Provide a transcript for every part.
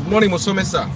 Morning Musomesa.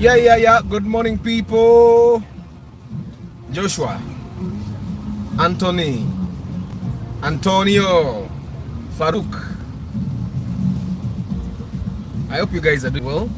Yeah. Good morning, people. Joshua, Anthony, Antonio, Farouk. I hope you guys are doing well.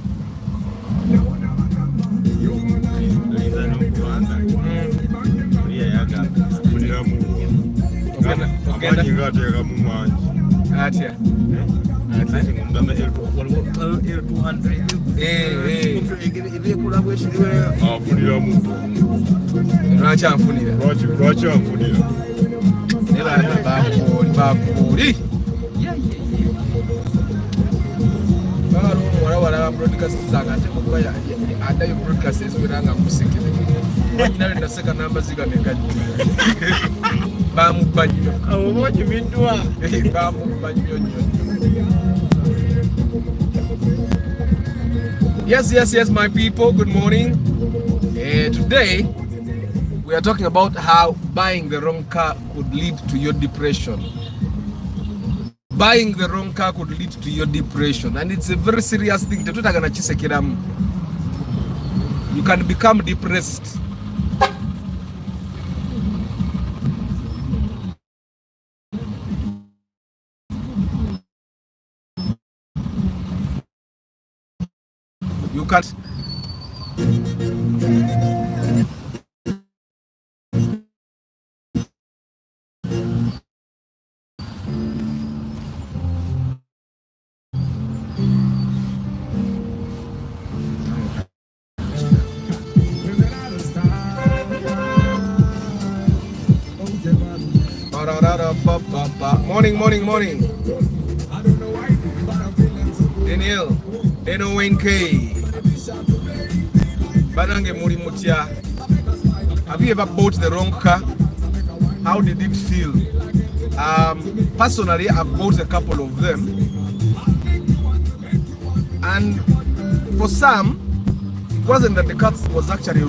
Yes, my people, good morning. Today we are talking about how buying the wrong car could lead to your depression. Buying the wrong car could lead to your depression, and it's a very serious thing. You can become depressed. You can't. Morning. Daniel, Deno Wayne K. Banange Muri Mutia. Have you ever bought the wrong car? How did it feel? Personally, I've bought a couple of them. And for some, it wasn't that the car was actually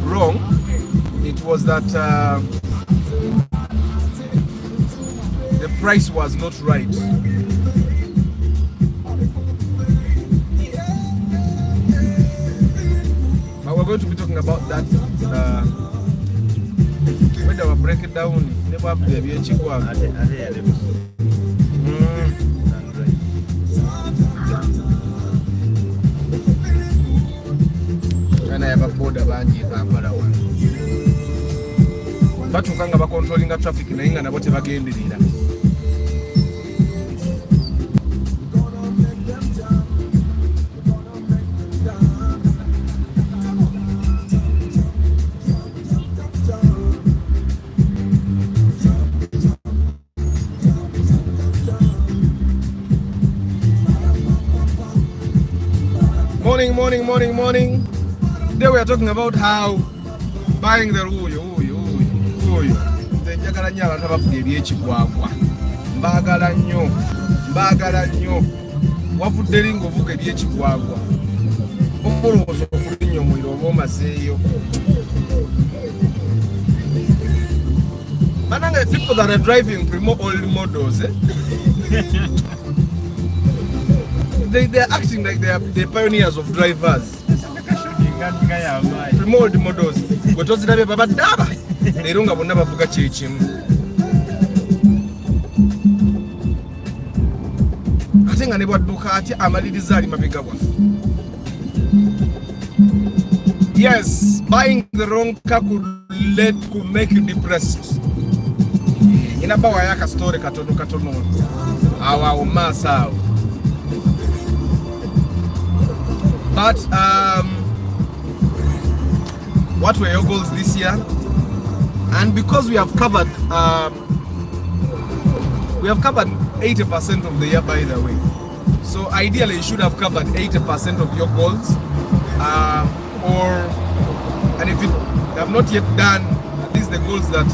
wrong. It was that the price was not right. But we're going to be talking about that when I will break it down. Never have to be a cheap one. And I have a border band. But you can't have controlling the traffic in England about whatever game they need. Morning. Today we are talking about how buying the mbagala nnyo wavudde lingo vuga ebyekigwagwa olowooza okulinnya omuliro oba omazeeyo. Banange, people that are driving primo old models, they are acting like they are the pioneers of drivers. Primo old models bwe tozirabye babadde aba leero nga bonna bavuga kyekimu. Ate nga ne bwadduka atya amaliriza ali mabega waffe. Yes, buying the wrong car could make you depressed. Ina bawa yaka story katono awo maaso awo. But what were your goals this year? And because we have covered 80% of the year, by the way. So ideally, you should have covered 80% of your goals, and if you have not yet done at least the goals that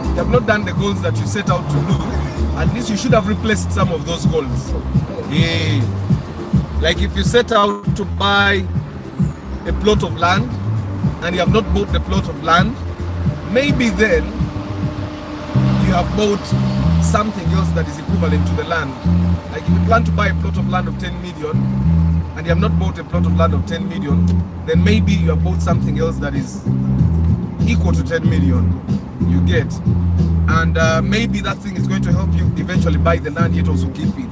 you have not done the goals that you set out to do, at least you should have replaced some of those goals. Yeah. Like if you set out to buy a plot of land and you have not bought the plot of land, maybe then you have bought something else that is equivalent to the land. Like if you plan to buy a plot of land of 10 million and you have not bought a plot of land of 10 million, then maybe you have bought something else that is equal to 10 million. You get, and maybe that thing is going to help you eventually buy the land yet also keep it.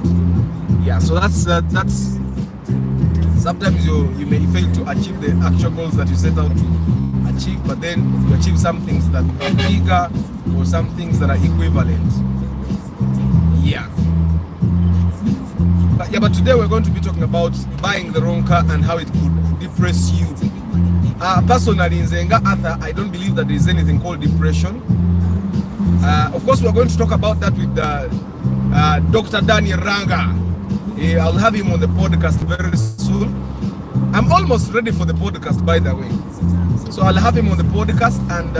Yeah, so that's sometimes you may fail to achieve the actual goals that you set out to achieve, but then you achieve some things that are bigger or some things that are equivalent. Yeah. But today we're going to be talking about buying the wrong car and how it could depress you. Personally, in Zenga Arthur, I don't believe that there is anything called depression. Of course, we're going to talk about that with Dr. Daniel Ranga. I'll have him on the podcast very soon. I'm almost ready for the podcast, by the way. So I'll have him on the podcast and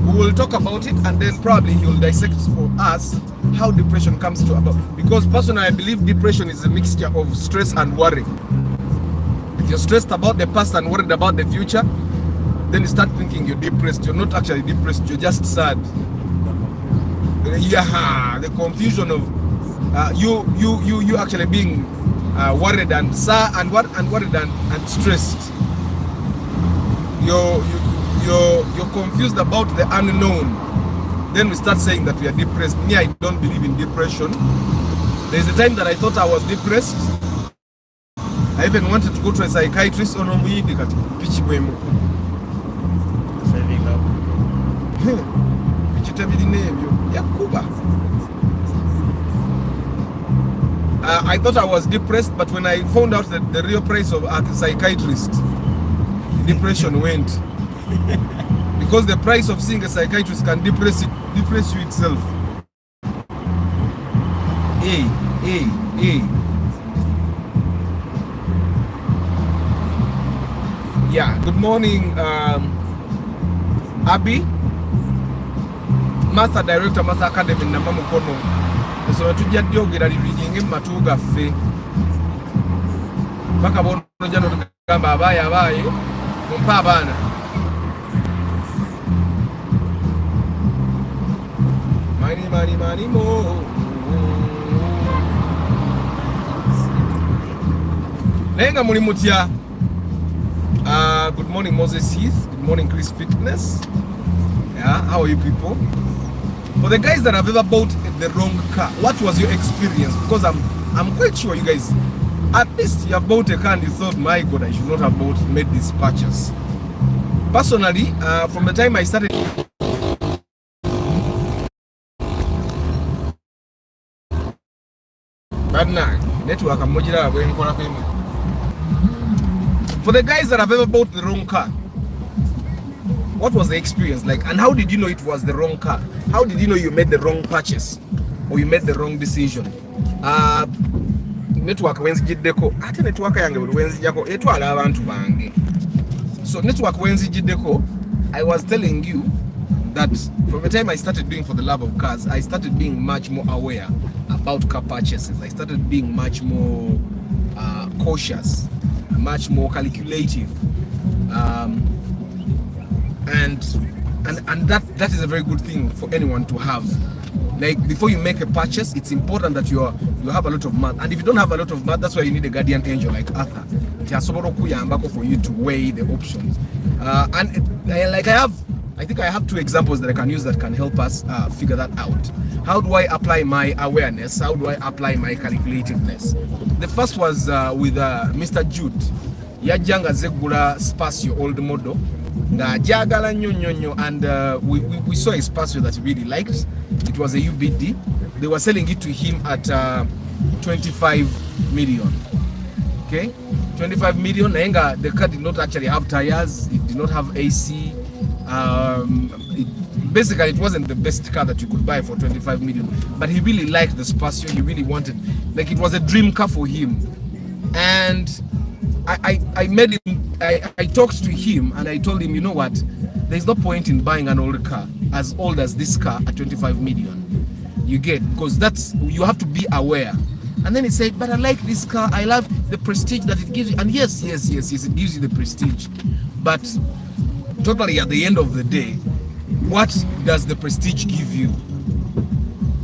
we will talk about it, and then probably he will dissect for us how depression comes to about. Because personally, I believe depression is a mixture of stress and worry. If you're stressed about the past and worried about the future, then you start thinking you're depressed. You're not actually depressed, you're just sad. Yeah, the confusion of you actually being worried and sad and worried and stressed. You're confused about the unknown. Then we start saying that we are depressed. Me, I don't believe in depression. There's a time that I thought I was depressed. I even wanted to go to a psychiatrist on I thought I was depressed, but when I found out that the real price of a psychiatrist, depression went. Because the price of seeing a psychiatrist can depress you itself. Hey. Yeah, good morning, Abby. Martha Director, Martha Academy, Namamu Kono. So to get the ogre reading him Matuga Fe. Bakabono Jano Gamba Baya, Mumpabana. Money, more. Nenga Mulimutia. Good morning, Moses Heath. Good morning, Chris Fitness. Yeah, how are you people? For the guys that have ever bought the wrong car, what was your experience? Because I'm quite sure you guys, at least you have bought a car and you thought, my God, I should not have made this purchase. Personally, from the time I started. For the guys that have ever bought the wrong car, what was the experience like, and how did you know it was the wrong car? How did you know you made the wrong purchase or you made the wrong decision? Network wenzijiddeko ate network yange buli wenzijako etwala abantu bange. So network wenzijiddeko, I was telling you that from the time I started doing For the Love of Cars, I started being much more aware about car purchases. I started being much more cautious, much more calculative, and that is a very good thing for anyone to have. Like, before you make a purchase, it's important that you have a lot of math. And if you don't have a lot of math, that's why you need a guardian angel like Arthur. For you to weigh the options. I think I have two examples that I can use that can help us figure that out. How do I apply my awareness? How do I apply my calculativeness? The first was with Mr. Jude. Yajanga zegula Spacio old model. Jagala nyonyo, and we saw a Spacio that he really liked. It was a UBD. They were selling it to him at 25 million. Okay, 25 million. The car did not actually have tires, it did not have AC. Basically it wasn't the best car that you could buy for 25 million, but he really liked the Spacio. He really wanted, like, it was a dream car for him. And I made him, I talked to him and I told him, you know what, there's no point in buying an old car as old as this car at 25 million. You get, because that's, you have to be aware. And then he said, but I like this car, I love the prestige that it gives you. And yes, it gives you the prestige, but totally at the end of the day, what does the prestige give you?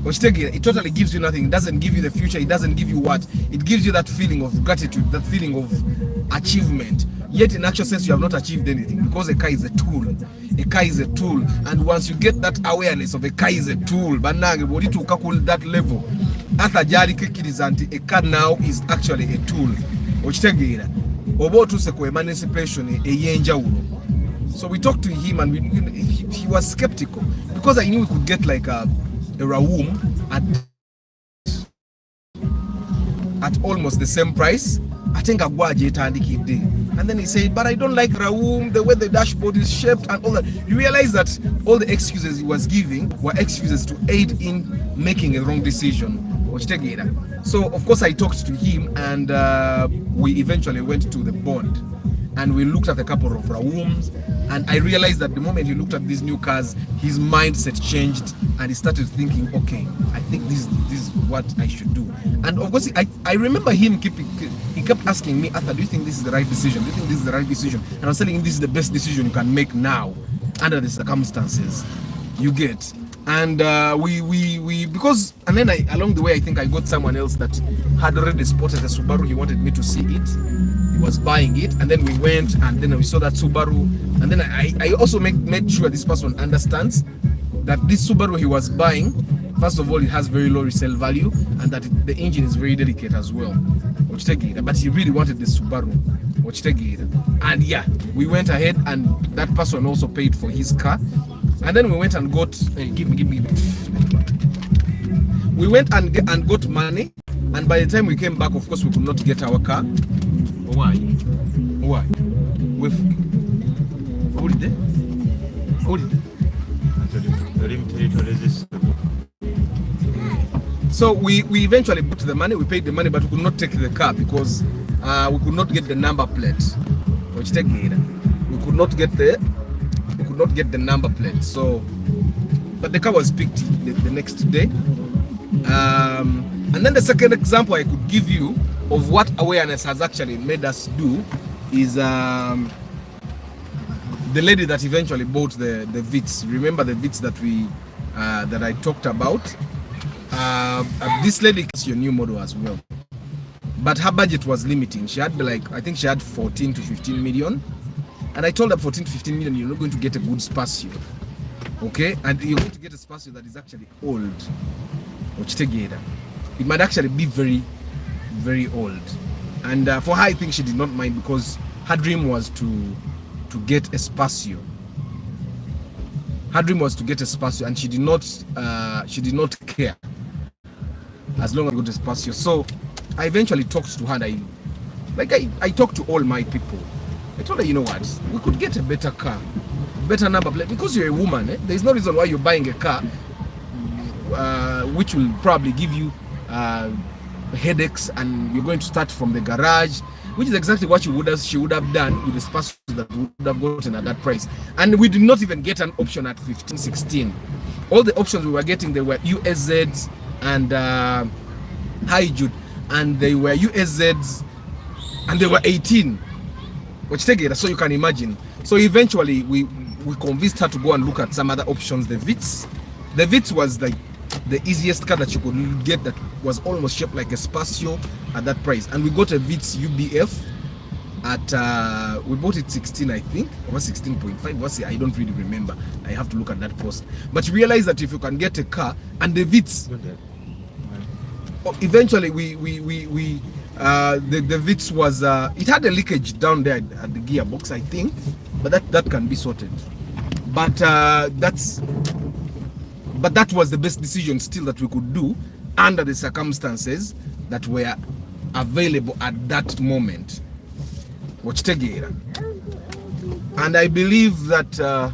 It totally gives you nothing. It doesn't give you the future. It doesn't give you what? It gives you that feeling of gratitude, that feeling of achievement. Yet in actual sense, you have not achieved anything, because a car is a tool. A car is a tool. And once you get that awareness of a car is a tool, but now you to calculate that level. After a car now is actually a tool. So we talked to him and he was skeptical, because I knew we could get like a Raum at almost the same price. I think and then he said, but I don't like Raum, the way the dashboard is shaped and all that. You realize that all the excuses he was giving were excuses to aid in making a wrong decision. So of course I talked to him, and we eventually went to the bond and we looked at a couple of Raums, and I realized that the moment he looked at these new cars, his mindset changed and he started thinking, okay, I think this is what I should do. And of course I remember him he kept asking me, Arthur, do you think this is the right decision? Do you think this is the right decision? And I was telling him, this is the best decision you can make now under the circumstances. You get. And because, and then along the way, I think I got someone else that had already spotted the Subaru. He wanted me to see it. He was buying it, and then we went, and then we saw that Subaru. And then I also made sure this person understands that this Subaru he was buying, first of all, it has very low resale value, and that the engine is very delicate as well. But he really wanted the Subaru. And yeah, we went ahead, and that person also paid for his car. And then we went and got, give me. We went and got money, and by the time we came back, of course, we could not get our car. Why? Hold it. So we eventually booked the money. We paid the money, but we could not take the car because we could not get the number plate. We could not get the number plate. So, but the car was picked the next day. And then the second example I could give you of what awareness has actually made us do is the lady that eventually bought the Vitz. Remember the Vitz that that I talked about? This lady gets your new model as well, but her budget was limiting. She had I think she had 14 to 15 million. And I told her 14 to 15 million, you're not going to get a good Spacio. Okay? And you're going to get a Spacio that is actually old. It might actually be very, very old. And for her, I think she did not mind, because her dream was to get a Spacio. Her dream was to get a Spacio, and she did not care as long as I got a Spacio. So I eventually talked to her, and I talked to all my people. I told her, you know what, we could get a better car, better number plate, because you're a woman. There's no reason why you're buying a car which will probably give you headaches, and you're going to start from the garage, which is exactly what she would have done with the Spacio that we would have gotten at that price. And we did not even get an option at 15, 16. All the options we were getting, they were USZs and Hijude, and they were USZs, and they were 18. So you can imagine. So eventually we convinced her to go and look at some other options. The Vitz was the easiest car that you could get, that was almost shaped like a Spacio at that price. And we got a Vitz UBF at we bought it 16, I think, or 16.5. I don't really remember. I have to look at that post. But you realize that if you can get a car and the Vitz, eventually the Vitz was it had a leakage down there at the gearbox, I think, but that can be sorted. But that was the best decision still that we could do under the circumstances, that were available at that moment. And I believe that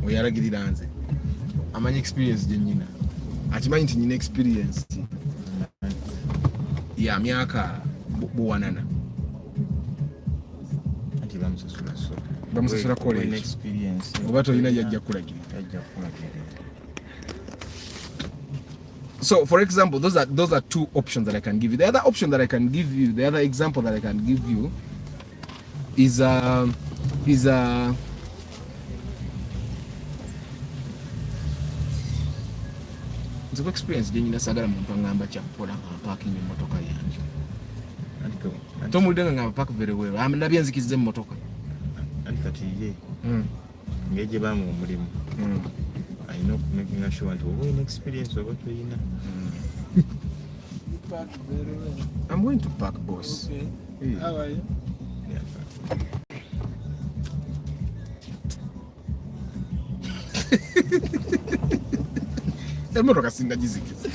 we are getting answer. I'm an experienced genuine. At my experience. Yeah, miaka buwanana. Ati bamusasula so. Bamusasula college experience. Obato yina yajja kulagira. So, for example, those are two options that I can give you. The other option that I can give you, the other example that I can give you, is it's experience genyina sagala muntu angamba kyakukola parking emmotoka yange. Tomulidde nga park very well. Nabye nzikize emmotoka. Kati ye. Ngeje bamu omulimu. I know making sure that we have experience of what we know. You park very well. I'm going to park, boss. Okay. Hey. How are you? Yeah. Emmotoka singagizikiza.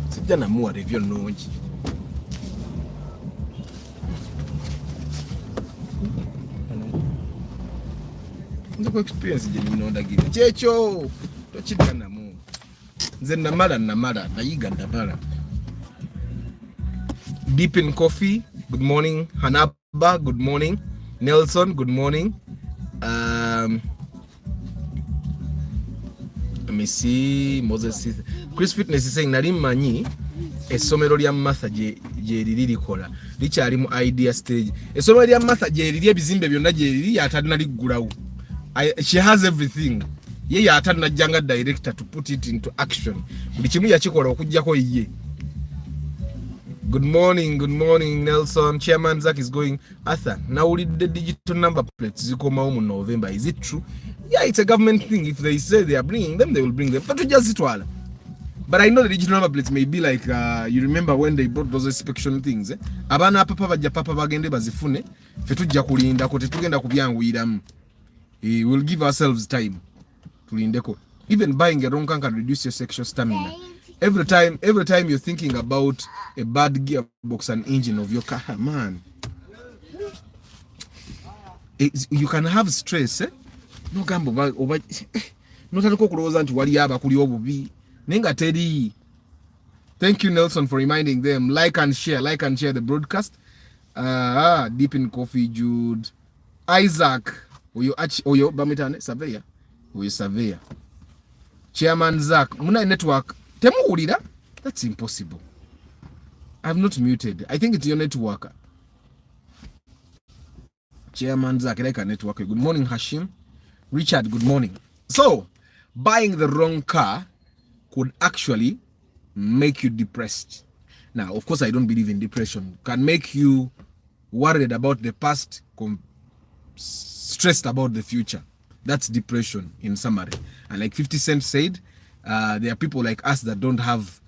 Sijja namuwa review nnungi. Nziko experience je nyinonda gire. Kyekyo tokidanamu. Nze namala nayiga ndabala. Deep in coffee, good morning. Hanaba, good morning. Nelson, good morning. Let me see. Moses, Chris Fitness is saying nali manyi essomero lya Martha je liri likola likyali mu idea stage. Essomero lya Martha je liri ebizimbe byonna je liri yatalina liggulawo. She has everything. Ye yatalina janga director to put it into action. Buli kimu yakikola okujjako ye. Good morning Nelson. Chairman Zach is going. Arthur, now the digital number plates zikomawo mu November. Is it true? Yeah, it's a government thing. If they say they are bringing them, they will bring them. But I know the digital number plates may be like, you remember when they brought those inspection things. Abana papa bajja papa bagende bazifune. Fetujja kulinda ko tetugenda kubyanguyiramu. We'll give ourselves time. Tulindeko. Even buying a wrong car can reduce your sexual stamina. Every time you're thinking about a bad gearbox and engine of your car, man, you can have stress. No gambo over. Not a cockroach and wali aba kuli obubi. Nenga tedi. Thank you, Nelson, for reminding them. Like and share the broadcast. Deep in coffee, Jude. Isaac. Oyo bamitane surveyor. Oyo surveyor. Chairman Zach. Muna network. Temuwulira? That's impossible. I've not muted. I think it's your network. Chairman Zach, like a network. Good morning, Hashim. Richard, good morning. So, buying the wrong car could actually make you depressed. Now, of course, I don't believe in depression. Can make you worried about the past, stressed about the future. That's depression in summary. And like 50 Cent said, there are people like us that don't have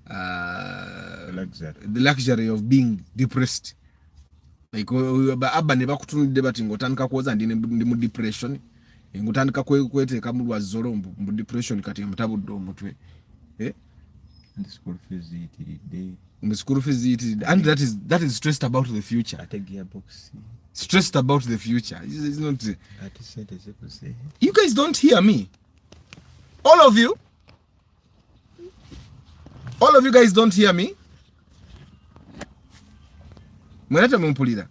the luxury of being depressed. Like abba ne bakutunide bati ngotandika kuoza ndi mu depression. Ngotandika kweteka mu lwazolo mu depression kati mutabudde omutwe. And the school fees it. The school fees it. And that is stressed about the future. At a gearbox. Stressed about the future. It's not. You guys don't hear me. All of you guys don't hear me. Mwenata mumpulira.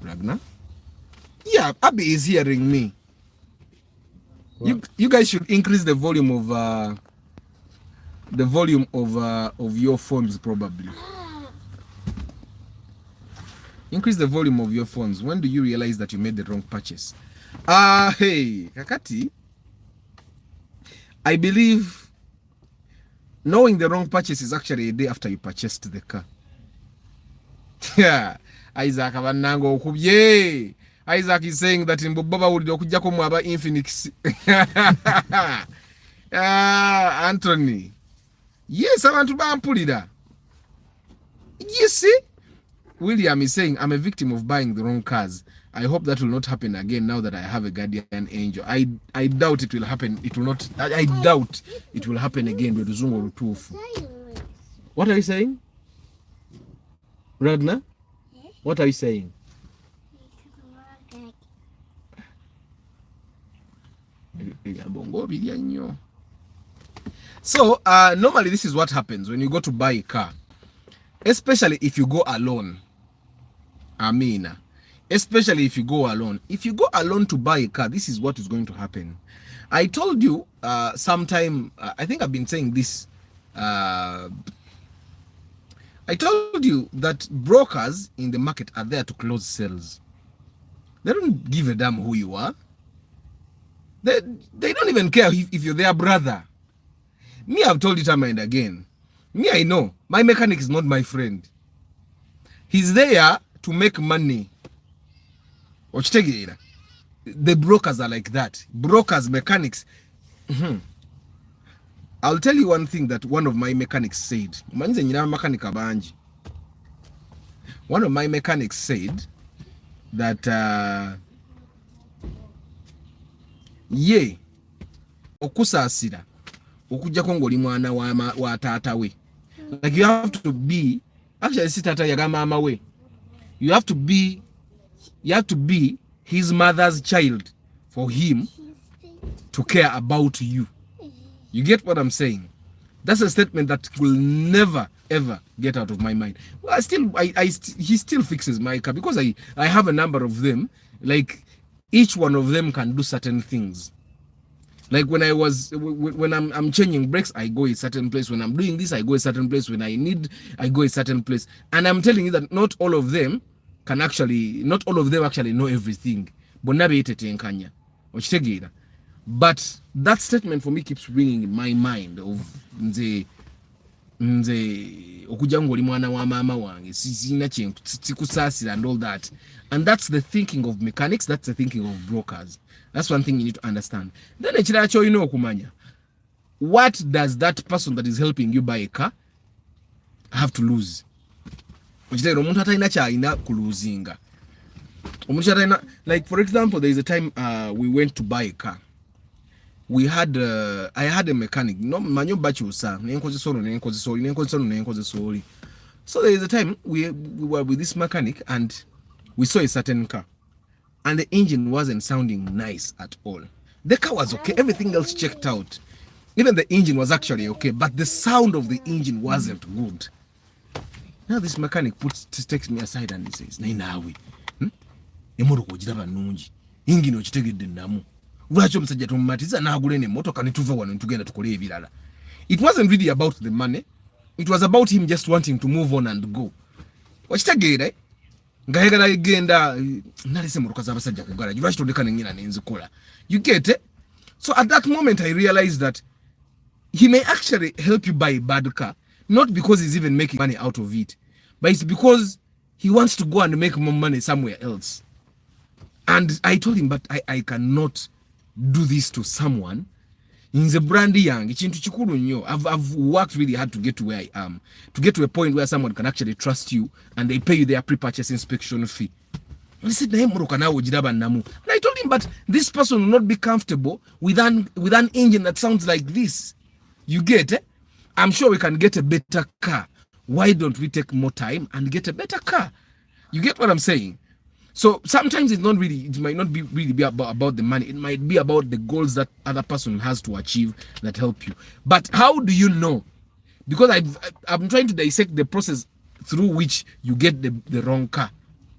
Ragnar? Yeah, Abby is hearing me. You guys should increase the volume of your phones probably. Increase the volume of your phones. When do you realize that you made the wrong purchase? Hey, Kakati. I believe knowing the wrong purchase is actually a day after you purchased the car. Yeah. Isaac abanango okubye. Isaac is saying that in Baba would okujjako mu aba Infinix. Anthony. Yes, abantu bampulira. You see? William is saying, I'm a victim of buying the wrong cars. I hope that will not happen again now that I have a guardian angel. I doubt it will happen. It will not. I doubt it will happen again. What are you saying? Ragnar? What are you saying? So normally this is what happens when you go to buy a car, especially if you go alone. Especially if you go alone. If you go alone to buy a car, this is what is going to happen. I told you sometime, I think I've been saying this, I told you that brokers in the market are there to close sales. They don't give a damn who you are. They don't even care if you're their brother. Me, I've told you time and again. Me, I know. My mechanic is not my friend. He's there to make money. The brokers are like that. Brokers, mechanics. I'll tell you one thing that one of my mechanics said. One of my mechanics said that ye okusasira okujja ko ngoli mwana wa tata we. Like you have to be, actually si tata yaga mama we. You have to be his mother's child for him to care about you. You get what I'm saying? That's a statement that will never ever get out of my mind. Well, he still fixes my car because I have a number of them. Like each one of them can do certain things. Like when I'm changing brakes, I go a certain place. When I'm doing this, I go a certain place. When I go a certain place. And I'm telling you that not all of them actually know everything. But that statement for me keeps ringing in my mind of nze okujangoli mwana wa mama wange sina chintu sikusasira and all that. And that's the thinking of mechanics, that's the thinking of brokers. That's one thing you need to understand. Then ekirala ky'olina okumanya, what does that person that is helping you buy a car have to lose? Okitegeera omuntu atalina kyalina kuluzinga. Omuntu atalina, like for example, there is a time we went to buy a car. I had a mechanic. No manyo bachusa. So there is a time we were with this mechanic and we saw a certain car, and the engine wasn't sounding nice at all. The car was okay, everything else checked out. Even the engine was actually okay, but the sound of the engine wasn't good. Now this mechanic takes me aside and he says, "Nainawe, emotoka ogiraba nnungi, engine okitegedde nnamu. Lwaki omusajja tumumatiza n'agula n'emmotoka ne tuva wano tugenda tukole ebirala?" It wasn't really about the money. It was about him just wanting to move on and go. Okitegeera nga yagala genda nalese emmotoka z'abasajja ku garage. Lwaki tondeka n'engina n'enzikola? You get it? So at that moment I realized that he may actually help you buy a bad car, not because he's even making money out of it, but it's because he wants to go and make more money somewhere else. And I told him, but I cannot do this to someone. In the brandy young, I've worked really hard to get to where I am, to get to a point where someone can actually trust you and they pay you their pre-purchase inspection fee. And he said, and I told him, but this person will not be comfortable with an engine that sounds like this. You get it? I'm sure we can get a better car. Why don't we take more time and get a better car? You get what I'm saying? So sometimes it might not be really about the money. It might be about the goals that other person has to achieve that help you. But how do you know? Because I'm trying to dissect the process through which you get the wrong car.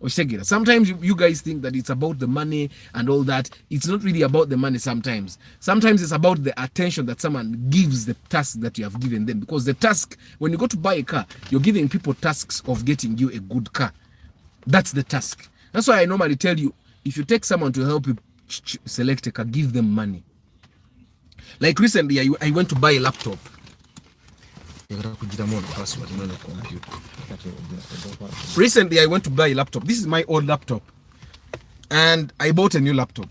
Sometimes you guys think that it's about the money and all that. It's not really about the money sometimes. Sometimes it's about the attention that someone gives the task that you have given them. Because the task, when you go to buy a car, you're giving people tasks of getting you a good car. That's the task. That's why I normally tell you, if you take someone to help you select a car, give them money. Like recently, I went to buy a laptop. Recently, I went to buy a laptop. This is my old laptop. And I bought a new laptop.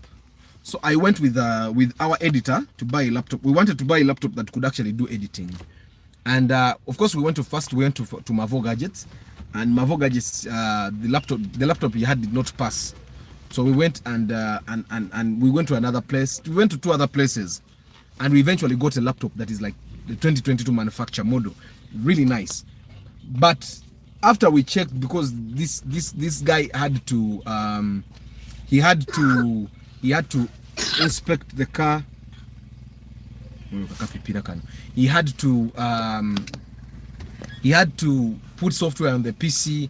So I went with our editor to buy a laptop. We wanted to buy a laptop that could actually do editing. And of course, we went to Mavo Gadgets. And Mavo Gadgets, the laptop he had did not pass So we went and we went to another place. We went to 2 other places, and we eventually got a laptop that is like the 2022 manufacture model, really nice. But after we checked, because this guy had to he had to inspect the car. He had to put software on the PC,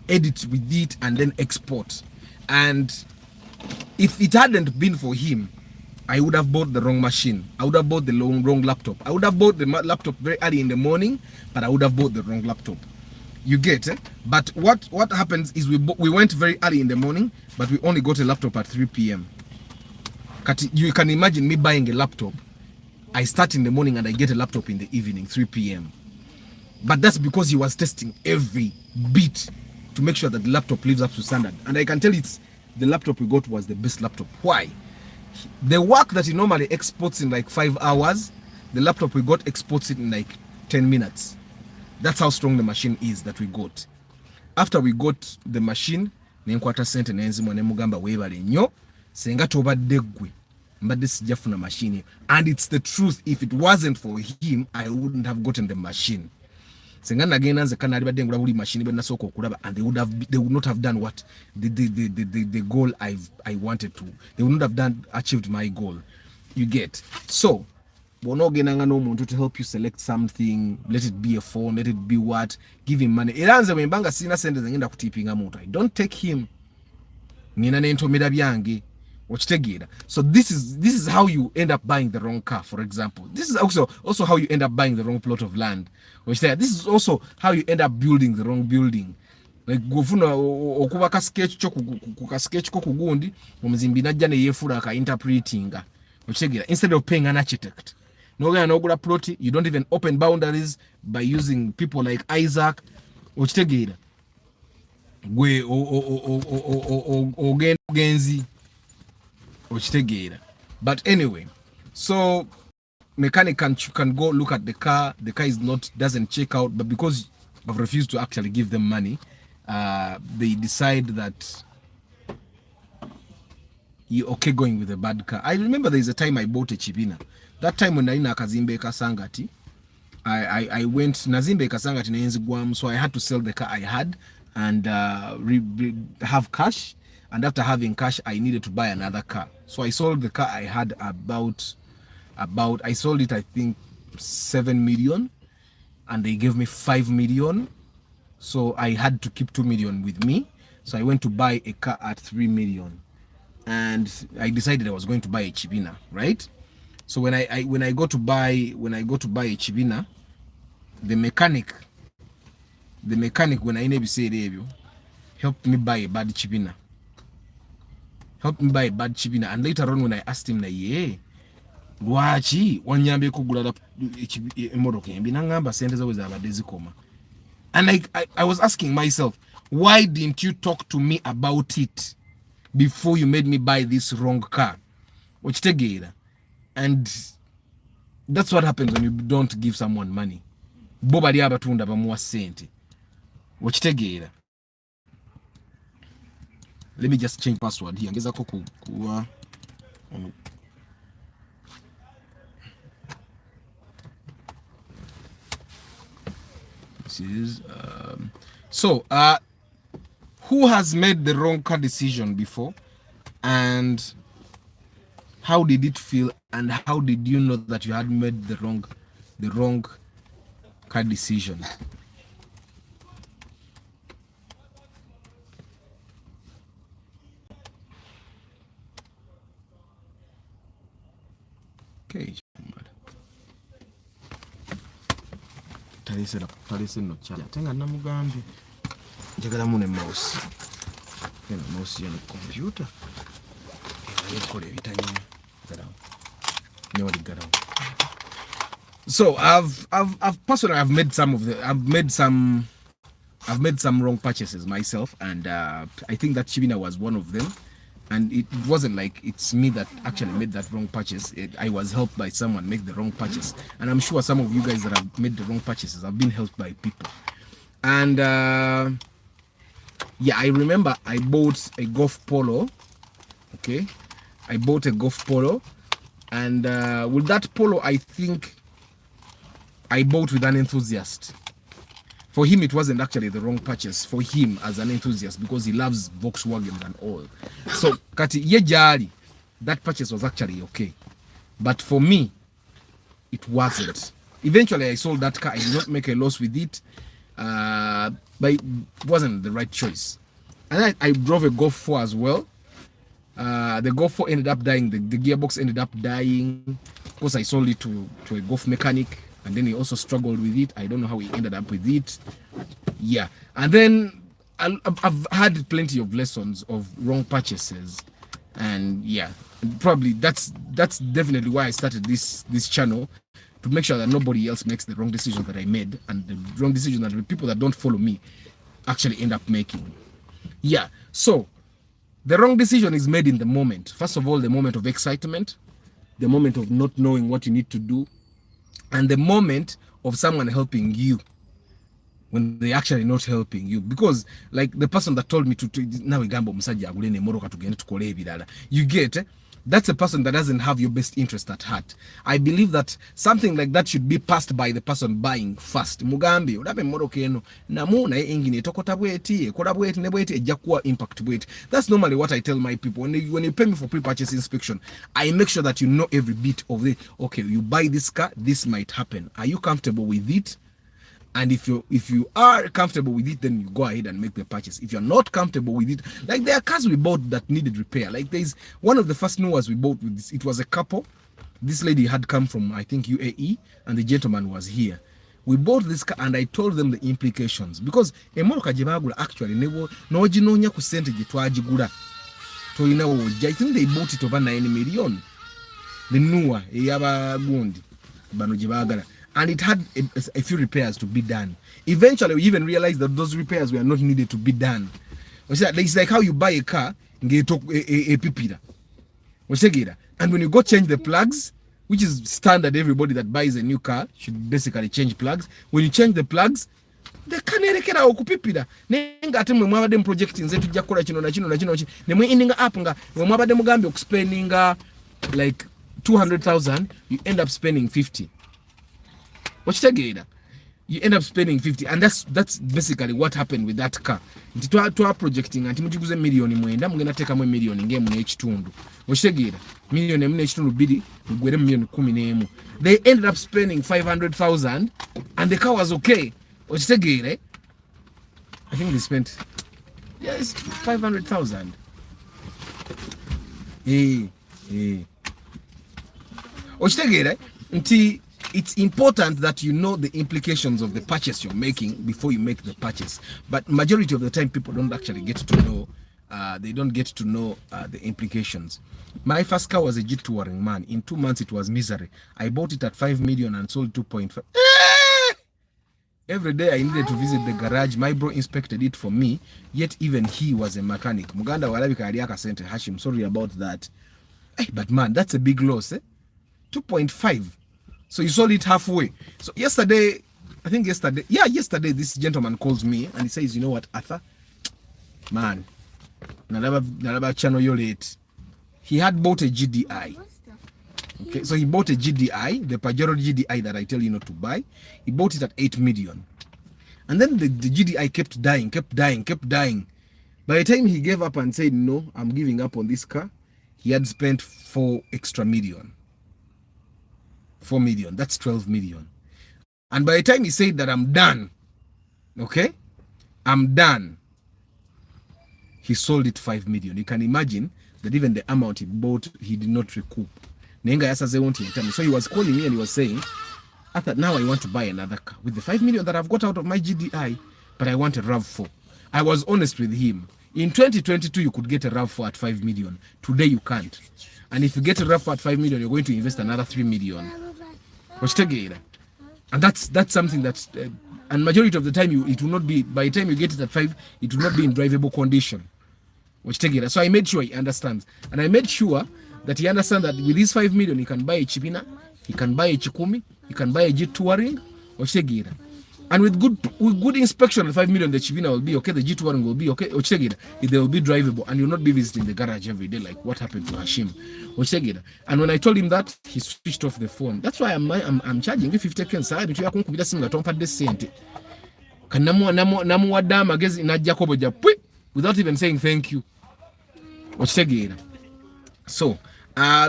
edit with it, and then export. And if it hadn't been for him, I would have bought the wrong machine. I would have bought the wrong laptop. I would have bought the laptop very early in the morning, but I would have bought the wrong laptop. You get it? But what happens is we went very early in the morning, but we only got a laptop at 3 p.m. You can imagine me buying a laptop. I start in the morning and I get a laptop in the evening, 3 p.m. But that's because he was testing every bit to make sure that the laptop lives up to standard. And I can tell it's the laptop we got was the best laptop. Why? The work that he normally exports in like 5 hours, the laptop we got exports it in like 10 minutes. That's how strong the machine is that we got. After we got the machine, nenkwata sente nenzimwe nemugamba webale nnyo senga tobadde ggwe mbadde sijjafuna machine. And it's the truth. If it wasn't for him, I wouldn't have gotten the machine. Senga nagenda nze kana alibadde ngula buli machine bwe nasooka okulaba, and they would not have done what the goal I wanted to. They would not have achieved my goal. You get? So bw'onoogendanga n'omuntu to help you select something, let it be a phone, let it be what, give him money. Era nze bwe mbanga sina sente zengenda kutiipinga muntu, I don't take him. Nina n'entomera byange. Okitegeera? So this is how you end up buying the wrong car, for example. This is also how you end up buying the wrong plot of land. This is also how you end up building the wrong building. Like gofuna okuba ka sketch ko kugundi omuzimbi najja ne yefura ka interpretinga. Okitegeera? Instead of paying an architect. Nogula plot, you don't even open boundaries by using people like Isaac. Okitegeera? Gwe ogenzi. But anyway, so mechanic can go look at the car. The car doesn't check out, but because I've refused to actually give them money, they decide that you're okay going with a bad car. I remember there's a time I bought a Chibina. That time when I na Kazimbe Kasangati, I went Nazimbe Kasangati na Enzigwam, so I had to sell the car I had and have cash. And after having cash, I needed to buy another car. So I sold the car I had I sold it, I think, 7 million. And they gave me 5 million. So I had to keep 2 million with me. So I went to buy a car at 3 million. And I decided I was going to buy a Chibina, right? So when I go to buy a Chibina, the mechanic when I never say review helped me buy a bad Chibina. And later on when I asked him, lwaki wanyambe kugula emotoka embi nangamba sente zo zabadde zikoma. And I was asking myself, why didn't you talk to me about it before you made me buy this wrong car? Okitegeera? And that's what happens when you don't give someone money. Bo bali abatunda bamuwa sente. Okitegeera? Let me just change password here. Ngeza ko kuwa this is who has made the wrong car decision before, and how did it feel, and how did you know that you had made the wrong car decision? Okay. Talise no chala. Tenga namugambi. Njagala mune mouse. Kena mouse ya computer. Ekole bitanye. Garao. So I've made some wrong purchases myself, and I think that Chibina was one of them. And it wasn't like it's me that actually made that wrong purchase. I was helped by someone make the wrong purchase. And I'm sure some of you guys that have made the wrong purchases have been helped by people. And yeah, I remember I bought a Golf Polo Okay, I bought a golf polo, and with that polo, I think I bought with an enthusiast. For him, it wasn't actually the wrong purchase for him as an enthusiast because he loves Volkswagen and all. So, kati ye jali, that purchase was actually okay. But for me, it wasn't. Eventually, I sold that car. I did not make a loss with it, but it wasn't the right choice. And I drove a Golf 4 as well. The Golf 4 ended up dying. The gearbox ended up dying because I sold it to a golf mechanic. And then he also struggled with it. I don't know how he ended up with it. Yeah. And then I've had plenty of lessons of wrong purchases. And yeah, probably that's definitely why I started this channel, to make sure that nobody else makes the wrong decisions that I made, and the wrong decisions that the people that don't follow me actually end up making. Yeah. So the wrong decision is made in the moment. First of all, the moment of excitement, the moment of not knowing what you need to do, and the moment of someone helping you when they actually not helping you. Because like the person that told me to now igambo musajja agule ne moroka tugende tukole ebirala, you get that's a person that doesn't have your best interest at heart. I believe that something like that should be passed by the person buying first. Mugambi olabe moroka eno namu na engine etokota bweti ekola bweti ne bweti ejja kuwa impact bweti. That's normally what I tell my people when you pay me for pre-purchase inspection. I make sure that you know every bit of the, okay, you buy this car, this might happen. Are you comfortable with it? And if you are comfortable with it, then you go ahead and make the purchase. If you're not comfortable with it, like there are cars we bought that needed repair. Like there's one of the first Noahs we bought with this. It was a couple. This lady had come from, I think, UAE, and the gentleman was here. We bought this car and I told them the implications, because emoroka jebagula actually nebo nojinonya ku sente je twagigula. I think they bought it over 9 million. The Noah eyaba gundi bano jebagala. And it had a few repairs to be done. Eventually, we even realized that those repairs were not needed to be done. It's like how you buy a car, and when you go change the plugs, which is standard, everybody that buys a new car should basically change plugs. When you change the plugs, the car nerekera okupipira. Nenga ate mwe mwabade project nze tujja kola kino na kino na kino ne mwe ending up nga mwe mwabade mugambe spending like 200,000, you end up spending 50. You end up spending 50, and that's basically what happened with that car. Twa projecting anti mujiguze million mwenda mugenda teka mwe million ngemu n'ekitundu. Okitegera million emu n'ekitundu bidi mugwere million 11. They ended up spending 500,000 and the car was okay. Okitegera I think they spent 500,000. Okitegera nti it's important that you know the implications of the purchase you're making before you make the purchase. But majority of the time, people don't actually get to know. They don't get to know the implications. My first car was a G Touring, man. In 2 months, it was misery. I bought it at 5 million and sold 2.5. Every day I needed to visit the garage. My bro inspected it for me. Yet even he was a mechanic. Muganda walabika aliaka sente Hashim. Sorry about that. Hey, but man, that's a big loss. 2.5. So you sold it halfway. So yesterday, this gentleman calls me and he says, you know what, Arthur? Man, nalaba channel yo late. He had bought a GDI. Okay, so he bought a GDI, the Pajero GDI that I tell you not to buy. He bought it at 8 million. And then the GDI kept dying. By the time he gave up and said, no, I'm giving up on this car, he had spent 4 extra million. 4 million, that's 12 million. And by the time he said that I'm done, okay, I'm done, he sold it 5 million. You can imagine that even the amount he bought, he did not recoup. So he was calling me and he was saying, I thought now I want to buy another car with the 5 million that I've got out of my GDI, but I want a RAV4. I was honest with him. In 2022, you could get a RAV4 at 5 million. Today, you can't. And if you get a RAV4 at 5 million, you're going to invest another 3 million. And that's something that, and majority of the time, it will not be, by the time you get it at 5, it will not be in drivable condition. So I made sure he understands. And I made sure that he understands that with these 5 million, he can buy a Chipina, he can buy a Chikumi, he can buy a G Touring, And with good inspection, the 5 million, the Chivina will be okay, the G2 will be okay. They will be drivable, and you'll not be visiting the garage every day like what happened to Hashim. And when I told him that, he switched off the phone. That's why I'm charging you 50 cents. I don't know single don't pay the cent. Namu wadama gezi na Jacobo Japui without even saying thank you. So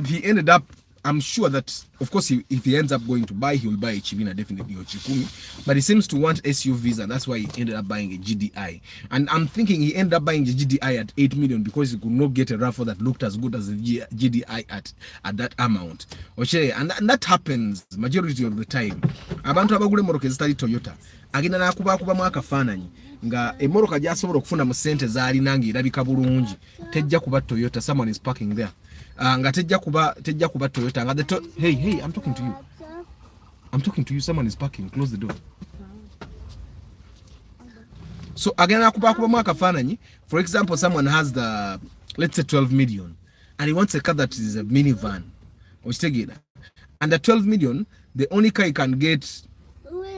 he ended up, I'm sure that, of course, if he ends up going to buy, he will buy a Chivina, definitely, or Chikumi. But he seems to want SUVs, and that's why he ended up buying a GDI. And I'm thinking he ended up buying the GDI at 8 million because he could not get a RAV4 that looked as good as the GDI at that amount. And that happens majority of the time. Abantu abagule moroke zitali Toyota. Agina na kuba mwaka fananyi. Nga emoroka jasobola okufuna mu sente zaali nangi irabika bulungi. Tejja kuba Toyota, someone is parking there. Nga tejja kuba Toyota nga hey, I'm talking to you, someone is parking, close the door. So again kuba mwaka fananyi, for example, someone has the, let's say 12 million and he wants a car that is a minivan or and the 12 million, the only car you can get,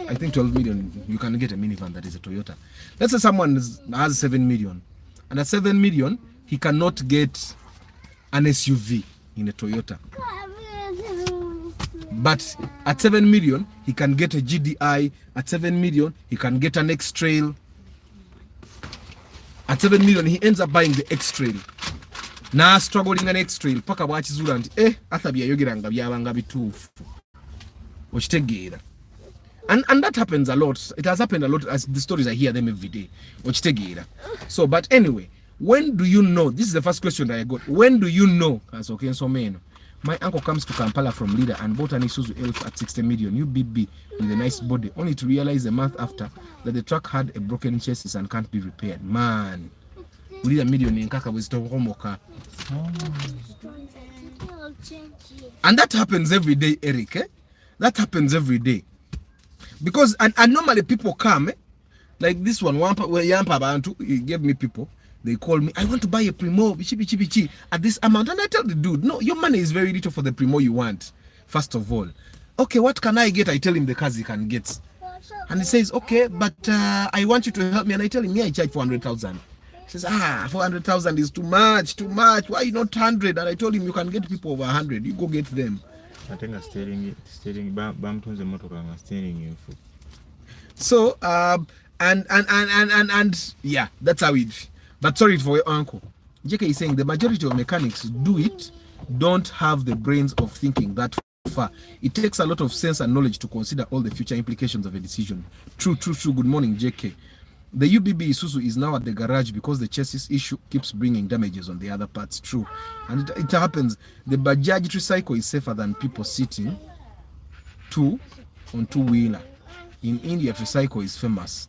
I think 12 million you can get a minivan that is a Toyota. Let's say someone has 7 million and at 7 million he cannot get an SUV in a Toyota, but at 7 million he can get a GDI. At 7 million he can get an X-Trail. At 7 million he ends up buying the X-Trail. Na struggling an X-Trail paka bwachizula nti athabya yogeranga byabanga bitufu ochitegera. And that happens a lot. It has happened a lot, as the stories I hear them every day. So, but anyway, when do you know? This is the first question that I got. When do you know? As okay, so man, my uncle comes to Kampala from Leader and bought an Isuzu Elf at 60 million, new BB with a nice body, only to realize a month after that the truck had a broken chassis and can't be repaired. Man, we need a million in Kaka with Tohomoka. And that happens every day, Eric. That happens every day. Because and normally people come, like this one, Yampa Bantu, he gave me people. They call me, I want to buy a Primo bichi at this amount. And I tell the dude, no, your money is very little for the Primo you want, first of all. Okay, what can I get? I tell him the cars he can get. And he says, okay, but I want you to help me. And I tell him, yeah, I charge 400,000. He says, 400,000 is too much. Why not 100? And I told him, you can get people over 100. You go get them. I think I'm steering Bamton's motor, I'm steering you. So, and yeah, that's how it. But sorry for your uncle. JK is saying the majority of mechanics don't have the brains of thinking that far. It takes a lot of sense and knowledge to consider all the future implications of a decision. True. Good morning, JK. The UBB Isuzu is now at the garage because the chassis issue keeps bringing damages on the other parts. True. And it happens. The Bajaj tricycle is safer than people sitting on two-wheeler. In India, tricycle is famous.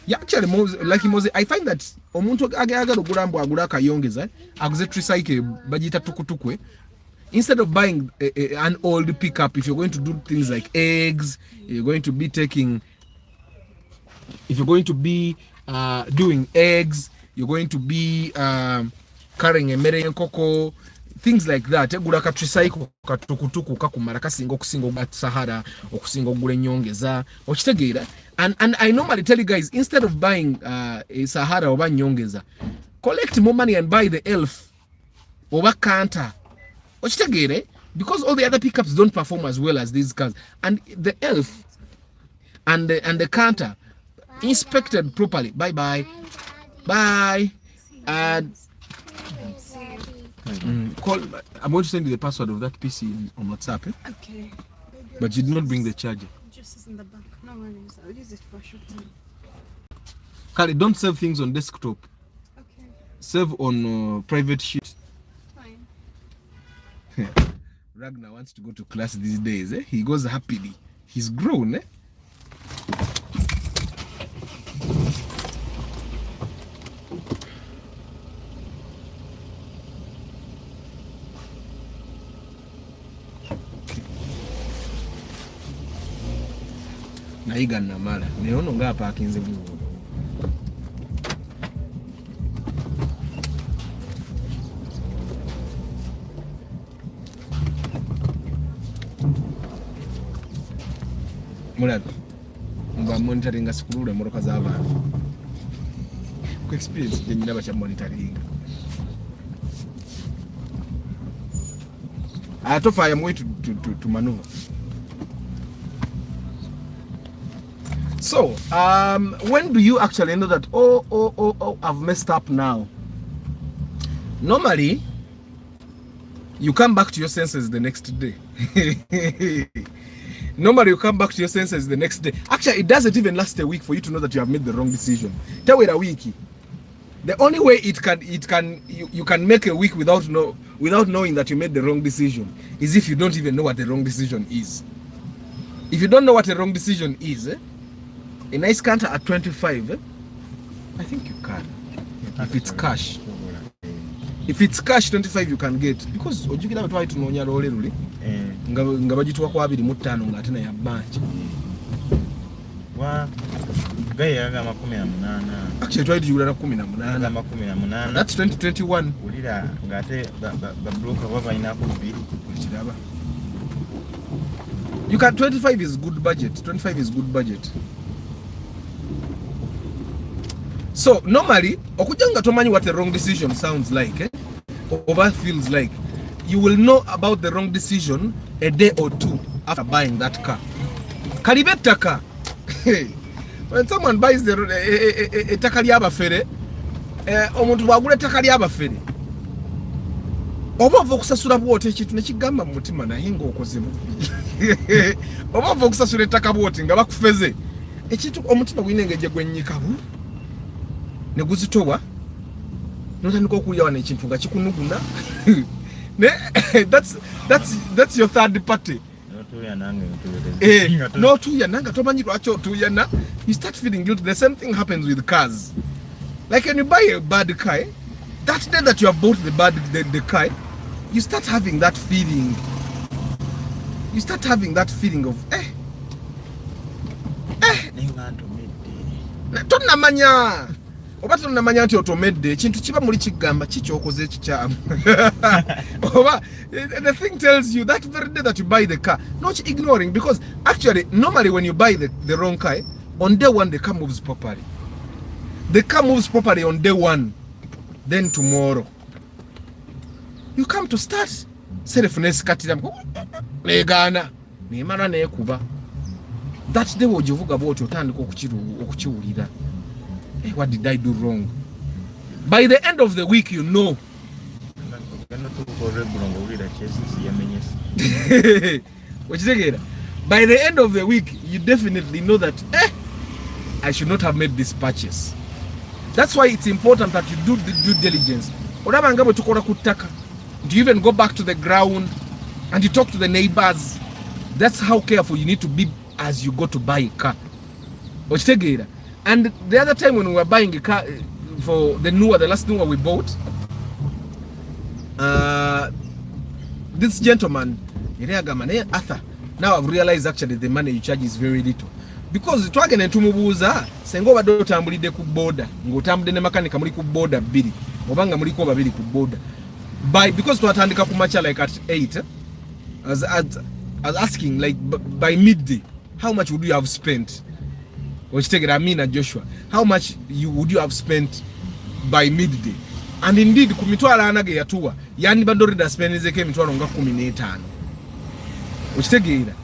Yeah, actually, like I find that omuntu agagala ogulambo agula kayongeza aguze tricycle bajita tukutukwe, instead of buying an old pickup, if you're going to do things like eggs, you're going to be taking, if you're going to be doing eggs, you're going to be carrying a mere nkoko, things like that. Egula ka tricycle katukutuku kakumara kasinga okusinga ogat Sahara okusinga ogule nyongeza okitegeera. And I normally tell you guys, instead of buying a Sahara oba nyongeza, collect more money and buy the Elf oba Canter okitegeere, because all the other pickups don't perform as well as these cars. And the Elf and the Canter inspected properly. Bye. Call. I'm going to send you the password of that PC on WhatsApp. Okay. But you did not bring the charger. Just in the back. No worries. I'll use it for a short time. Kali, don't save things on desktop. Okay. Save on private sheet. Fine. Ragnar wants to go to class these days. He goes happily. He's grown. Naiga namala neono nga parkinze buwo mulabi ba monitoring sikulule moroka z'abantu ku experience je nyina bacha monitoring atofa I am way to maneuver. So when do you actually know that oh I've messed up now? Normally you come back to your senses the next day. Normally you come back to your senses the next day. Actually, it doesn't even last a week for you to know that you have made the wrong decision. Tell it a week. The only way you can make a week without knowing that you made the wrong decision is if you don't even know what the wrong decision is. If you don't know what a wrong decision is, a nice counter at 25, I think you can. If it's cash. If it's cash 25 you can get, because ojukira batwali tunonya lole lule nga bagitwa kwa 25 nga atena ya bunch wa gaya ga 18 actually twali tujula na 18 that's 2021 ulira ngate ba broker baba ina ku bili kiraba you can 25 is good budget. 25 is good budget. So normally okujanga tomanyi what the wrong decision sounds like or what feels like, you will know about the wrong decision a day or two after buying that car. Kalibeta car. When someone buys the takali abafere omuntu bagula takali abafere oba vokusasula bwote ekintu nekigamba mu mutima naye ng'okoze bubi oba vokusasula ettaka bwote nga bakufeze ekintu omutima gwinengeje gwennyikabu ne guzitowa notandika okulya wana ekintu nga kikunuguna that's your third party. Notuya nanga tomanyi lwaki otuyana. You start feeling guilty. The same thing happens with cars. Like when you buy a bad car, that day that you have bought the car, you start having that feeling. You start having that feeling of tonna manya oba tonna manya nti otomedde ekintu kiba muli kigamba kikyokoze ekikyamu oba the thing tells you that very day that you buy the car, not ignoring, because actually normally when you buy the wrong car, on day one the car moves properly. The car moves properly on day one. Then tomorrow you come to start self-ness katiramu negana nemala nekuba. That day wojivuga bwoti otandika okukiwulira. What did I do wrong? By the end of the week you know. By the end of the week you definitely know that I should not have made this purchase. That's why it's important that you do the due diligence. Do you even go back to the ground and you talk to the neighbors? That's how careful you need to be as you go to buy a car. And the other time when we were buying a car for the last newer we bought, this gentleman, Arthur, now I've realized actually the money you charge is very little. Because twagenda ntumubuuza senga obadde otambulidde ku boda ng'otambudde ne makanika muli ku boda bbiri obanga muliko babiri ku boda because twatandika ku macha like at 8 I was asking like by midday how much would you have spent, okitegera Amina Joshua, how much would you have spent by midday? And indeed ku mitwalo ana ge yatuwa yani badori da spendizeko emitwalo nga 15 okitegera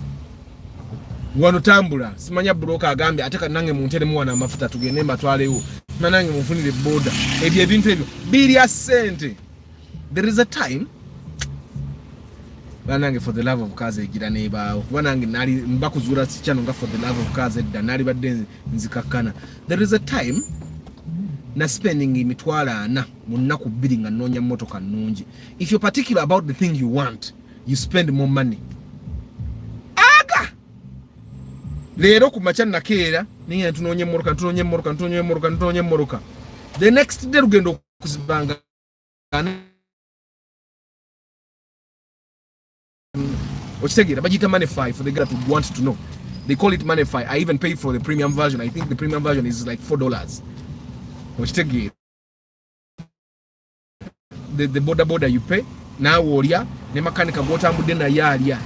wano tambula simanya broker agambe ateka nange munteremu wana amafuta tugende mbatwalewo nange mufunire boda ebyo ebintu ebyo bilya sente. There is a time banange for the love of cars egira nebaawo banange nali mbakuzura sikyano nga for the love of cars edda nali badde nzikakana. There is a time na spending emitwalo 4 mu nnaku 2 nga noonya motoka nnungi. If you're particular about the thing you want, you spend more money. Lero ku macha nakeera ninga tunonye moroka. The next day rugendo kuzibanga okitegera bagita Moneyfy for the guy who wants to know. They call it Moneyfy. I even paid for the premium version. I think the premium version is like $4. Okitegera the boda you pay now olya ne makanika gotambudde na yalya.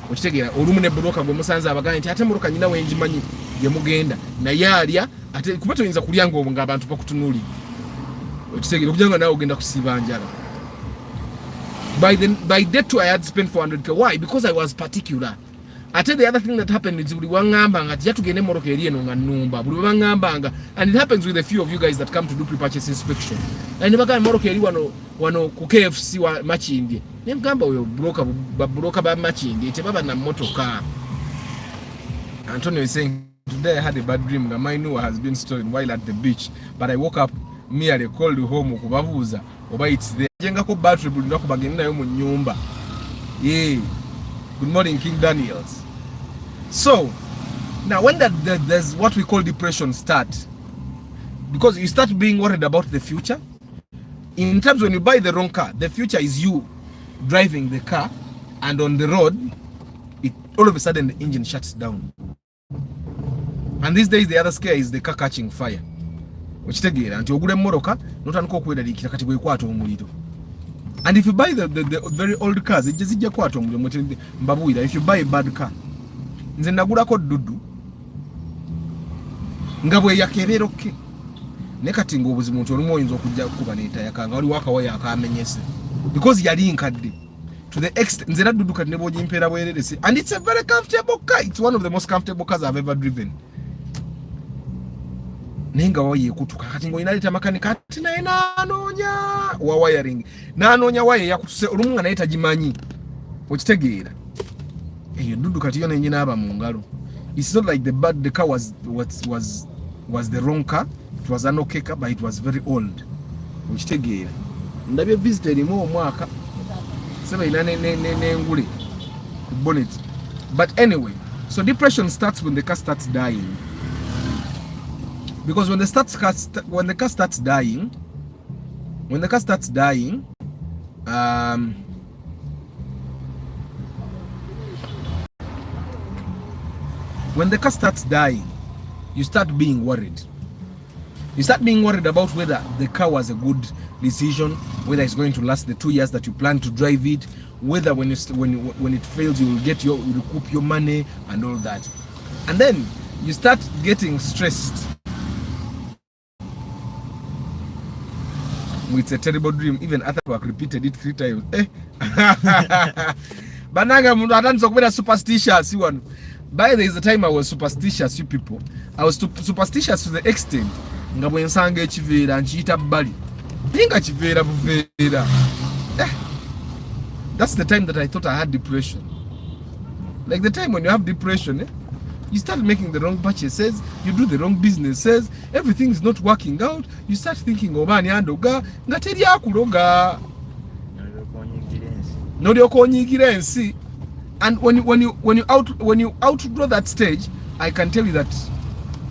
Okitegera olumu ne broker gwe musanze abaganye ati ate moroka nyina wenjimanyi gye mugenda naye alya ate kuba toyinza kulya nga abantu bakutunuulira okitegere okujja nga naawe ogenda kusiiba njala. By day 2 I had spent 400k. Why? Because I was particular. I tell the other thing that happened is buli wangambanga ati yatugende moroka eri eno nga nnumba buli wangambanga, and it happens with a few of you guys that come to do pre-purchase inspection. And never come moroka eri wano ku KFC wa Machindi. Ne mgamba oyo broker ba Machindi tebaba na motoka. Antonio is saying today I had a bad dream. My Noah has been stolen while at the beach, but I woke up merely called home kubabuza oba it's there. Jenga ko battery buli ndako bagenda nayo mu nyumba. Yeah. Good morning, King Daniels. So, now when there's what we call depression start, because you start being worried about the future. In terms when you buy the wrong car, the future is you driving the car, and on the road, all of a sudden the engine shuts down. And these days the other scare is the car catching fire. Which take it until ogule moroka, not unko kwedaliki kati bwe kwato omuliro. And if you buy the very old cars, it just kwato omuliro mbabuira. If you buy a bad car, nze nagulako dudu nga bwe yakereroke ne kati ngobuzi muntu olumu oyinza okujja kuba neeta yakanga wali wakawaya akamenyese because yali nkadde to the extent nze dudu kati ne bw'ogimpera bwererese, and it's a very comfortable car. It's one of the most comfortable cars I've ever driven. Nenga waye kutuka kati ngo inaleta makanika ati naye nanoonya wa wiring nanoonya waye yakutuse olumu nga naye tagimanyi okitegeera eyo dudu kati yona nyina aba mu ngalo. It's not like the car was the wrong car. It was an okay car, but it was very old. Okitegeera ndabye visitor mu omwaka sema ina ne ngule ku bonnet. But anyway, so depression starts when the car starts dying. Because when the car starts dying, when the car starts dying, you start being worried. You start being worried about whether the car was a good decision, whether it's going to last the 2 years that you plan to drive it, whether when it fails you will recoup your money and all that. And then you start getting stressed. It's a terrible dream. Even after I repeated it 3 times. Bananga mundu atanza kubera superstitious one. By there is the time I was superstitious, you people. I was superstitious to the extent nga bwe nsanga ekiveera nkiyita bbali. Dinga kiveera buveera. That's the time that I thought I had depression. Like the time when you have depression, you start making the wrong purchases, you do the wrong businesses, everything is not working out. You start thinking obani andoga nga teri akuloga. No lyokonyigira ensi. And when you outgrow that stage, I can tell you that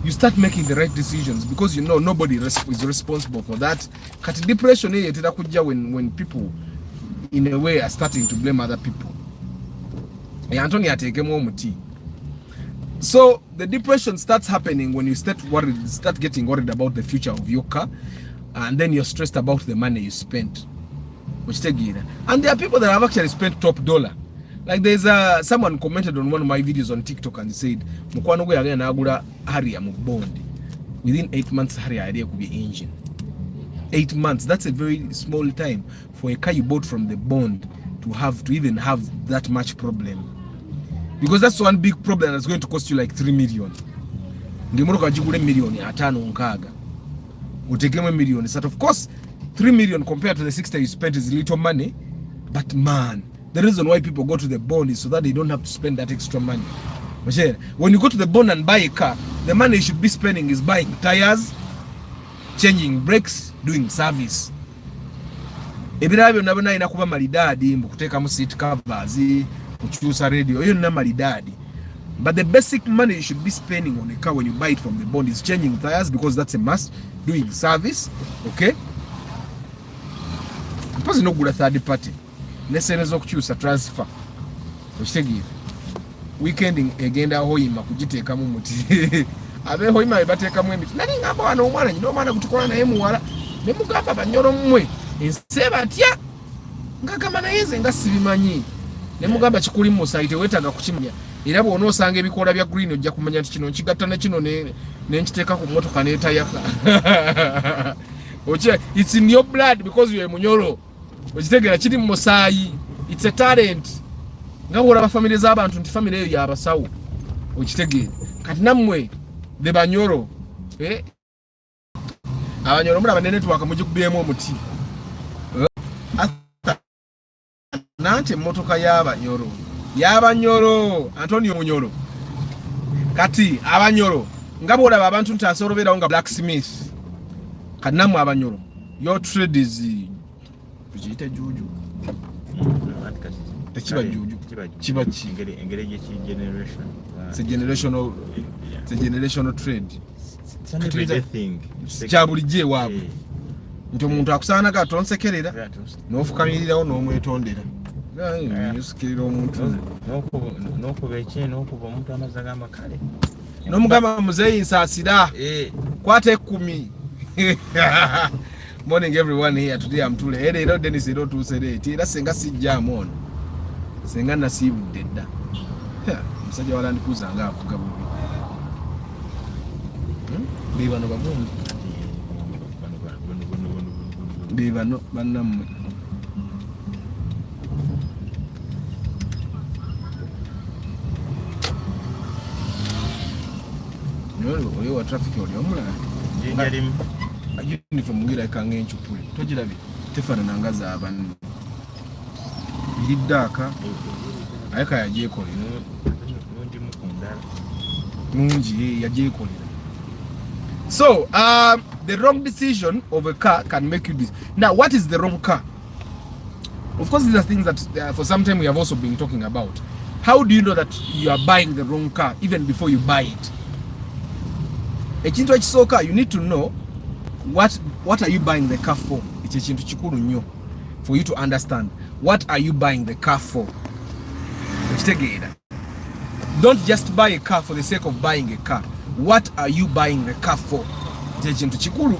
you start making the right decisions because you know nobody is responsible for that. Kati depression etera kujja when people in a way are starting to blame other people. Antoni atekemu omuti. So the depression starts happening when you start getting worried about the future of your car, and then you're stressed about the money you spent. And there are people that have actually spent top dollar. Like there's someone commented on one of my videos on TikTok and said, "Mukwano gwe yagenda nagula Harrier mu bond. Within 8 months, Harrier idea could be engine. 8 months. That's a very small time for a car you bought from the bond to even have that much problem." Because that's one big problem that's going to cost you like 3 million. Ngimoroka jigule million 5-6. Utekeme million. So of course, 3 million compared to the 60 you spent is little money. But man, the reason why people go to the bond is so that they don't have to spend that extra money. When you go to the bond and buy a car, the money you should be spending is buying tires, changing brakes, doing service. Ebirabyo nabona inakuba malidadi mbukuteka mu seat covers, kuchusa radio, hiyo na malidadi. But the basic money you should be spending on a car when you buy it from the bond is changing tires, because that's a must, doing service, okay? Because no good third party. Nesenezo kuchusa transfer. Oshitegira. Weekending egenda hoyima kujiteka mu muti. Abe hoyima ebateka mu emiti. Nani ngamba wana omwana nyino omwana kutukola naye muwala. Ne mugamba banyoro mmwe. Enseba tya. Ngakama na yeze nga sibimanyi. Ne mugamba kikuli mu site wetaga kukimya. era bw'onoosanga ebikoola bya green ojja kumanya nti kino nkigatta ne kino nenkiteeka ku mmotoka n'etayaka. It's in your blood because you're munyoro. Okitegeera kiri mu musaayi. It's a talent. Nga bw'olaba famire z'abantu nti famire eyo y'abasawo. Okitegeera. Kati nammwe be banyoro. Abanyoro mulaba ne network mugikubyemu omuti. Nante emmotoka y'abanyoro Antonio Munyoro. Kati abanyoro nga bw'olaba abantu nti asoloberawo nga blacksmith. Kati nammwe abanyoro your trade is kiyite juju. Tekiba juju. Kiba engeri generation. It's a generational trade. It's an everyday thing. Kya bulijjo ewaabwe. Nti omuntu akusaana gatonsekerera n'ofukamirirawo n'omwetondera. Yusikirira omuntu n'okuba omuntu amazzi ag'amakale n'omugamba muzeeyi nsaasira kwata 10. Morning everyone here today I'm too late. Leero Dennis ero tuuse late era senga sijjaamu ono senga nasiibudde dda omusajja walandikuuza nga avuga bubi bibano bamungi bibano bannammwe oyo wa traffic oli omulala yalimu uniform ngira ikanga enchupule togirabye tefaanana nga z'abanne biriddaaka ayeka yagyekolera nungi yagyekolera. So the wrong decision of a car can make you this. Now what is the wrong car? Of course these are things that for some time we have also been talking about. How do you know that you are buying the wrong car even before you buy it? Ekintu ekisooka, you need to know what are you buying the car for. It's ekintu kikulu nnyo for you to understand what are you buying the car for. Don't just buy a car for the sake of buying a car. What are you buying the car for? It's ekintu kikulu.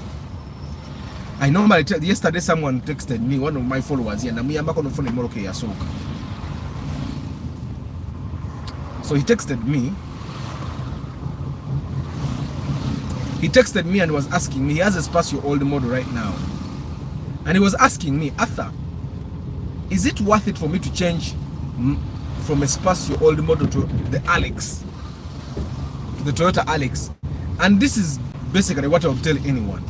I normally tell, yesterday someone texted me, one of my followers here, namuyambako nofuna emmotoka eyasooka. So he texted me and was asking me, he has a Spacio old model right now, and he was asking me, Arthur, is it worth it for me to change from a Spacio old model to the Alex, to the Toyota Alex? And this is basically what I will tell anyone.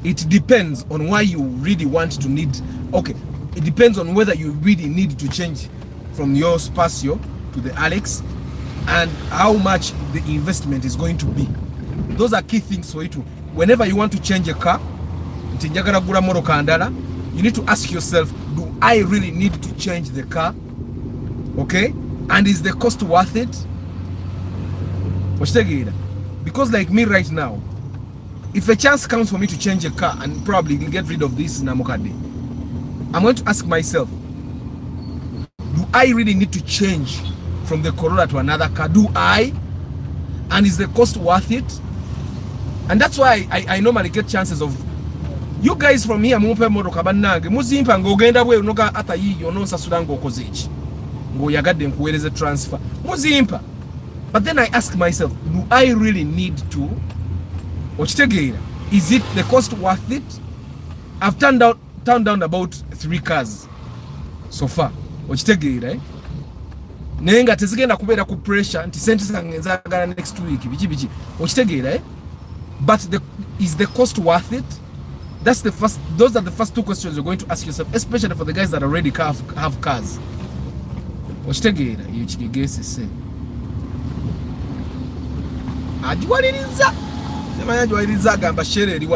It depends on why you really want to need. Okay, it depends on whether you really need to change from your Spacio to the Alex and how much the investment is going to be. Those are key things for you to, whenever you want to change a car, you need to ask yourself, do I really need to change the car? Okay, and is the cost worth it? Because like me right now, if a chance comes for me to change a car and probably get rid of this Namokade, I'm going to ask myself, do I really need to change from the Corolla to another car? Do I? And is the cost worth it? And that's why I normally get chances of you guys from here mumpe motoka bannange muzimpa ng'ogenda bwe unoka ata yiyo nonsasula ng'okoze eki ng'oyagadde nkuweereze transfer muzimpa. But then I ask myself, do I really need to? Okitegeera, is it the cost worth it? I've turned down about 3 cars so far. Okitegeera, eh? Naye nga tezigenda kubeera ku pressure nti sente zange nzaagala next week biki. Okitegeera, eh? But is the cost worth it? Those are the first 2 questions you're going to ask yourself, especially for the guys that already have cars. Okitegeera, iyo kigegese se. Ajiwaliriza. Semanya ajiwaliriza agamba shereri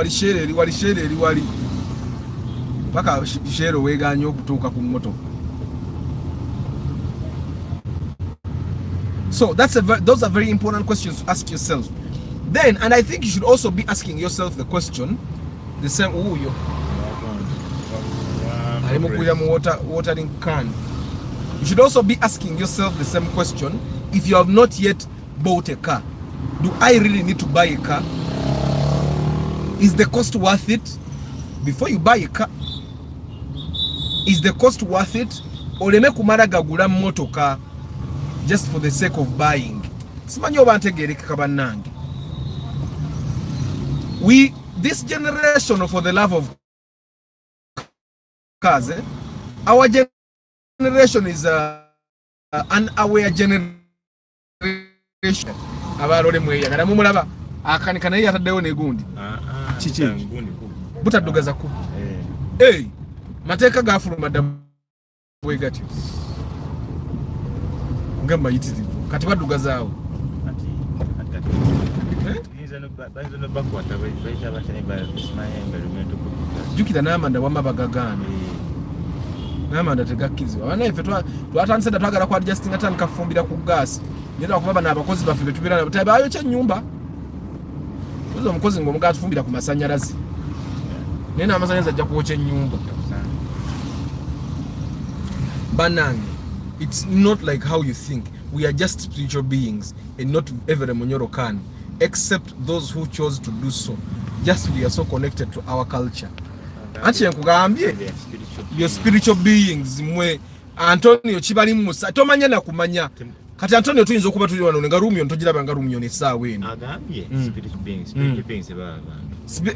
wali. Paka shero weganya okutuuka ku mmotoka. So those are very important questions to ask yourself. Then, and I think you should also be asking yourself the question, the same, watering can. You should also be asking yourself the same question if you have not yet bought a car. Do I really need to buy a car? Is the cost worth it? Before you buy a car, is the cost worth it? Oleme kumara gagula motoka just for the sake of buying. Simanyi oba ntegeerekeka bannange. This generation, for the love of cars, our generation is an aware generation. Abalole mweyagala mumulaba akanika naye yataddewo negundi kiki butaddugaza ku mateeka gafuluma dda bwe gati nga mayitirivu kati baddugazaawo jjukira n'amanda wamma bagagaana n'amanda tegakkirizibwa banaife twatandise dda twagala ku adjusting atandika kufumbira ku gaasi nera okuba bano abakozi baffe betubeera tabayokya ennyumba oza omukozi ng'omugala tufumbira ku masanyalazi naye n'amasanyalazi ajja kwokya ennyumba bannange. It's not like how you think. We are just spiritual beings, and not every Munyoro can, except those who chose to do so. Just we are so connected to our culture. Anti nkugambye you're spiritual beings. Mwe Antonio Chibali Musa tomanya na kumanya kati Antonio tuyinza okuba tuli wano nga Rumio ntojira nga Rumio ne saawa eno agambye spiritual beings baba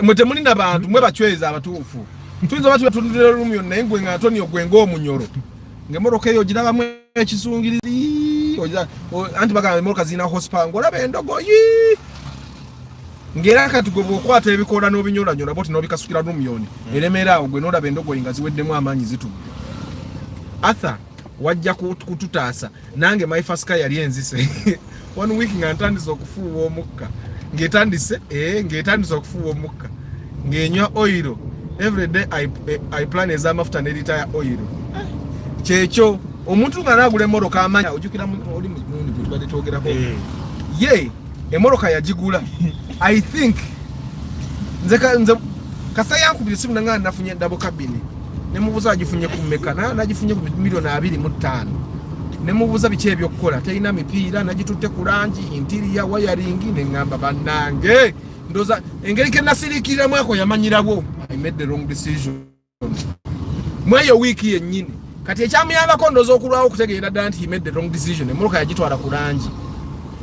mwe temuli na bantu mwe bachweza abatuufu tuyinza batu batundira Rumio naye ngwe nga Antonio gwengo omunyoro ngemoroka eyo giraba mwe ekisungiriri oja anti baga emoroka zina horsepower ngolaba endogo yi ngera kati gwe bwokwata ebikola n'obinyola nyola boti n'obikasukira Rumioni eremera ogwe n'olaba endogo nga ziweddemu amaanyi zitu Arthur wajja kututaasa nange my first car yali enzise one week ngantandise okufuuwa omukka ng'etandise okufuuwa omukka ng'enywa oil every day I plan ez'amafuta ne retire oil kyekyo omuntu nga naagula emmoroka amanya ojjukira oli mundi gwe tubadde twogerako ye emmoroka yagigula I think nze kasa yankubira simu nanga nafunye double cabin ne mubuza agifunye ku mmeka nagifunye ku $2.5 ne mubuza biki ebyokukola talina mipiira nagitutte ku langi interior wiring ne ngamba bannange ndoza engeri ke nasirikira mwako yamanyirabo I made the wrong decision mweyo wiki yennyini kati ekyamuyambako ndoza okulwawo okutegeera ddala nti he made the wrong decision emmoroka yagitwala ku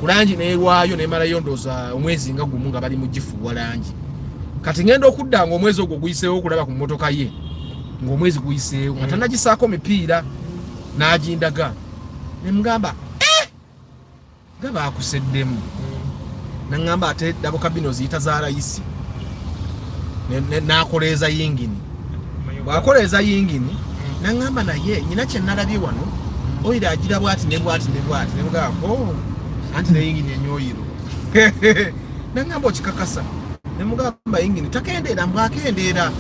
langi neerwayo nemalayo ndoza omwezi nga gumu nga bali mu gifuuwa langi kati ngenda okudda nga omwezi ogwo guyiseewo okulaba ku mmotoka ye ng'omwezi guyiseewo nga tanagisaako mipiira n'agindaga nemugamba nga baakuseddemu naŋŋamba ate dabo kabino ziyita za layisi n'akoleeza yingini bw'akoleeza yingini naŋŋamba naye nyina kye nalabye wano oyira agira bwati ne bwati nemugamba anti ne yingini enyoyiro naŋŋamba okikakasa nemugamba yingini takendeera mbwakendeera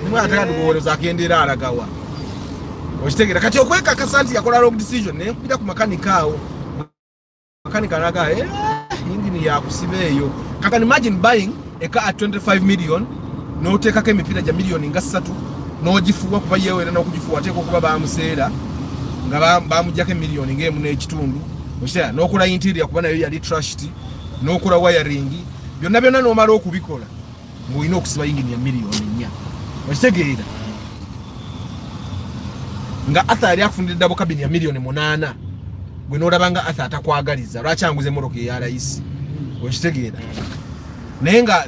nemwatakadugowooleza akendeera alagawa okitegeera kati okwekakasa nti yakola wrong decision nenkubira ku makanika awo makanika alaga yingini yakusiba eyo kakani imagine buying a car at 25 million n'oteekako emipiira gya miliyoni nga 3 n'ogifuuwa kuba yeewera n'okugifuuwa ateeka okuba bamuseera nga bamuggyako emiliyoni ng'emu n'ekitundu okitegeera n'okola interior kuba nayo yali trashed n'okola wiring byonna n'omala okubikola ng'olina okusiba yingini ya miliyoni 4 okitegeera nga Arthur yali akufundira double cabin ya miliyoni 8 gwe n'olaba nga Arthur atakwagaliza lwaki anguze emmoroka eya layisi okitegeera naye nga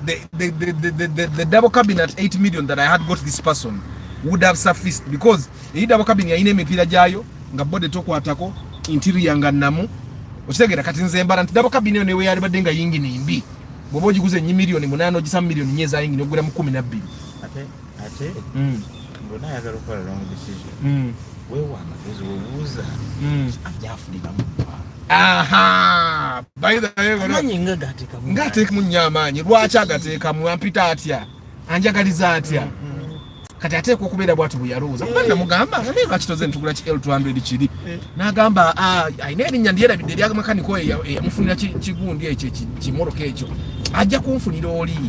the double cabin at 8 million that I had got this person would have sufficed because eyi double cabin yalina emipiira gyayo nga bode tokwatako interior nga namu okitegeera kati nze mbala nti double cabin eyo newe yalibadde nga yingini mbi bw'oba ogiguze nnyo miliyoni 8 ogisaba miliyoni 4 eza yingini ogula mu 12 ate mbona ayagala okukola wrong decision weewa amagezi wobuuza ajafuliramu by the way ng'ateekamu nnyo amaanyi lwaki agateekamu ampita atya anjagaliza atya kati ateekwa okubeera bwati bwe yalowooza kuba namugamba naye lwakitoze ntugula ki L200 kiri n'agamba ayina erinnya ndyerabidde erya makanika oyo eyamufunira kigundi ekyo kimoroka ekyo ajja kunfunira oli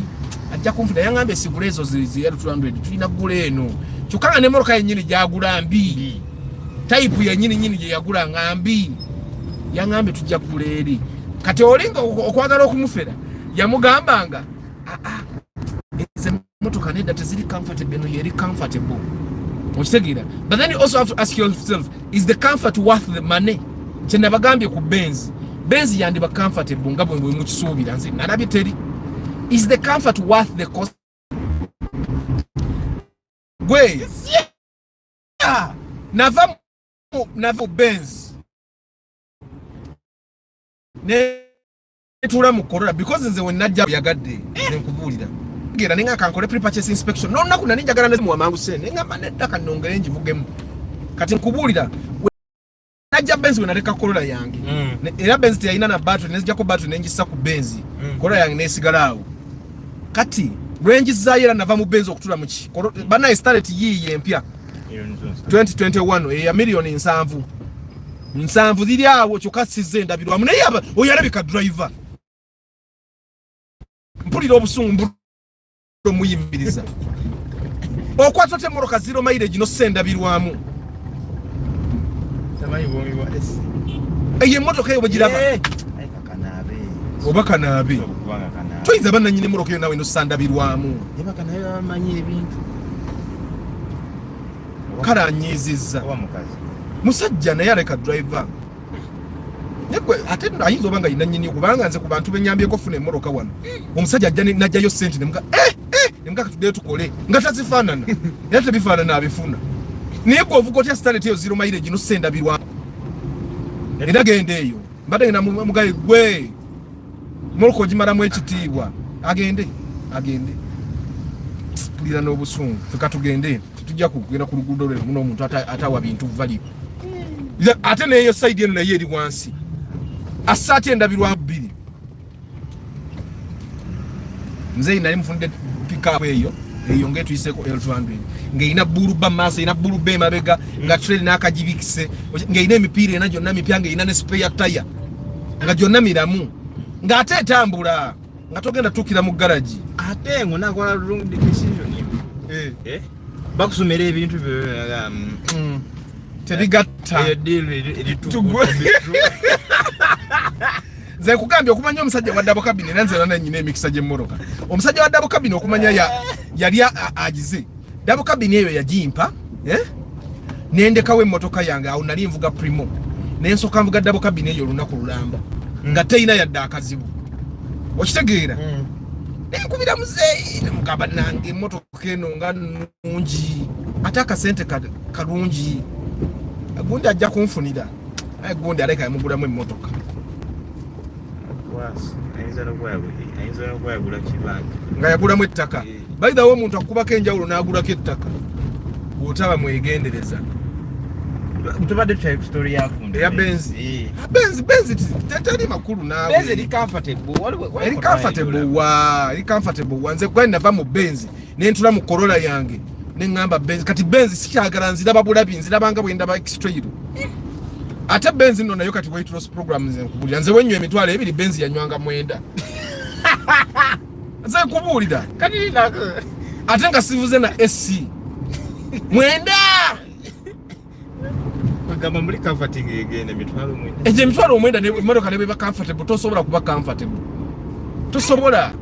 ajja kunfunira yangamba esigula ezo zi L200 tulina ggula eno kyokka nga n'emmoroka yennyini gyagula mbi tayipu yennyini gye yagula nga mbi yangambe tujja kugula eri kati olinga okwagala okumufera yamugambanga eze motoka nedda teziri comfortable no yeri comfortable okitegeera but then you also have to ask yourself is the comfort worth the money kye nabagambye ku Benz yandiba comfortable nga bwe mu kisuubira nze nalabye teri. Is the comfort worth the cost? Gwe nava Benz ne tula mu Corolla because nze when najja yagadde nze nkubuulira gera ninga kankole pre-purchase inspection no naku nani njagala nze mu amangu sene ngamba nedda kanongere njivugemu kati nkubuulira najja Benz we naleka Corolla yange era Benz teyina na battery nezijja ko battery nenjisa ku Benz Corolla yange nesigala awo kati range zayera nava mu Benz okutula mu ki bana starlet yiye empya 2021 ya milioni 7 ziri awo kyokka sizze ndabirwa mu naye oyalabika driver mpulira obusungu muyimiriza okwata te moroka zero mileage no senda birwamu Sabayi bomi wa esi eye motoka yo bagiraba obaka nabe toyiza bana nyine moroka yo nawe no sanda birwamu yebaka nayo amanyi ebintu kala nyiziza wa mukazi musajja naye aleka driver nekwe ate ayinza obanga ina nyini kubanga nze ku bantu benyambye ko fune moroka wano omusajja ajja najjayo sente nemuka nemuka tudde tukole nga tazifaanana era tebifaanana abifuna naye gwe ovuga otya starlet eyo zero mileage no senda birwa era gende eyo mbadde ngina mugaye gwe moroka ogimalamu ekitiibwa agende pulira n'obusungu feka tugende tujja kugenda ku luguudo lwe muno omuntu atawa bintu vali ate neyo side eno naye eri wansi asati endabirwa 2 nze nali mfunde pick up eyo ngetu iseko L200 ngeina buruba maso ina burube mabega nga trail nakajibikise ngeina emipira ena jonna mipya ngeina ne spare tire nga jonna miramu nga ate tambula nga togenda tukira mu garage ate ngo nakola wrong decision bakusomera ebintu tebigatta deal ze kugambye okumanya omusajja wa double cabin nanze nana nyine emikisa gye moroka omusajja wa double cabin okumanya yali agize double cabin eyo yagimpa nendekawo emmotoka yange awo nali nvuga primo nensoka nvuga double cabin eyo olunaku lulamba nga teyina yadde akazibu okitegeera nenkubira muzeeyi nemugamba nange emmotoka eno nga nungi ate akasente kalungi gundi ajja kunfunira aye gundi aleka yamugulamu emmotoka nga yagulamu ettaka bayidawo omuntu akubako enjawulo n'agulako ettaka bw'otaba mwegendereza tubadde type story yafunde eya Benz teri makulu naawe Benz eri comfortable nze gwali nava mu Benz nentula mu Corolla yange neŋŋamba Benz kati Benz sikyagala nziraba bulabi nzirabanga bwe ndaba extrail ate Benz nno nayo kati weight loss program nze nkubulira nze wenywa emitwalo 2 Benz yanywanga 9 nze nkubuulira kati nako ate nga sivuze na SC 9 kugamba muri comforting egene emitwalo 9 eje emitwalo 9 ne emotoka ne beba comfortable tosobola kuba comfortable tosobola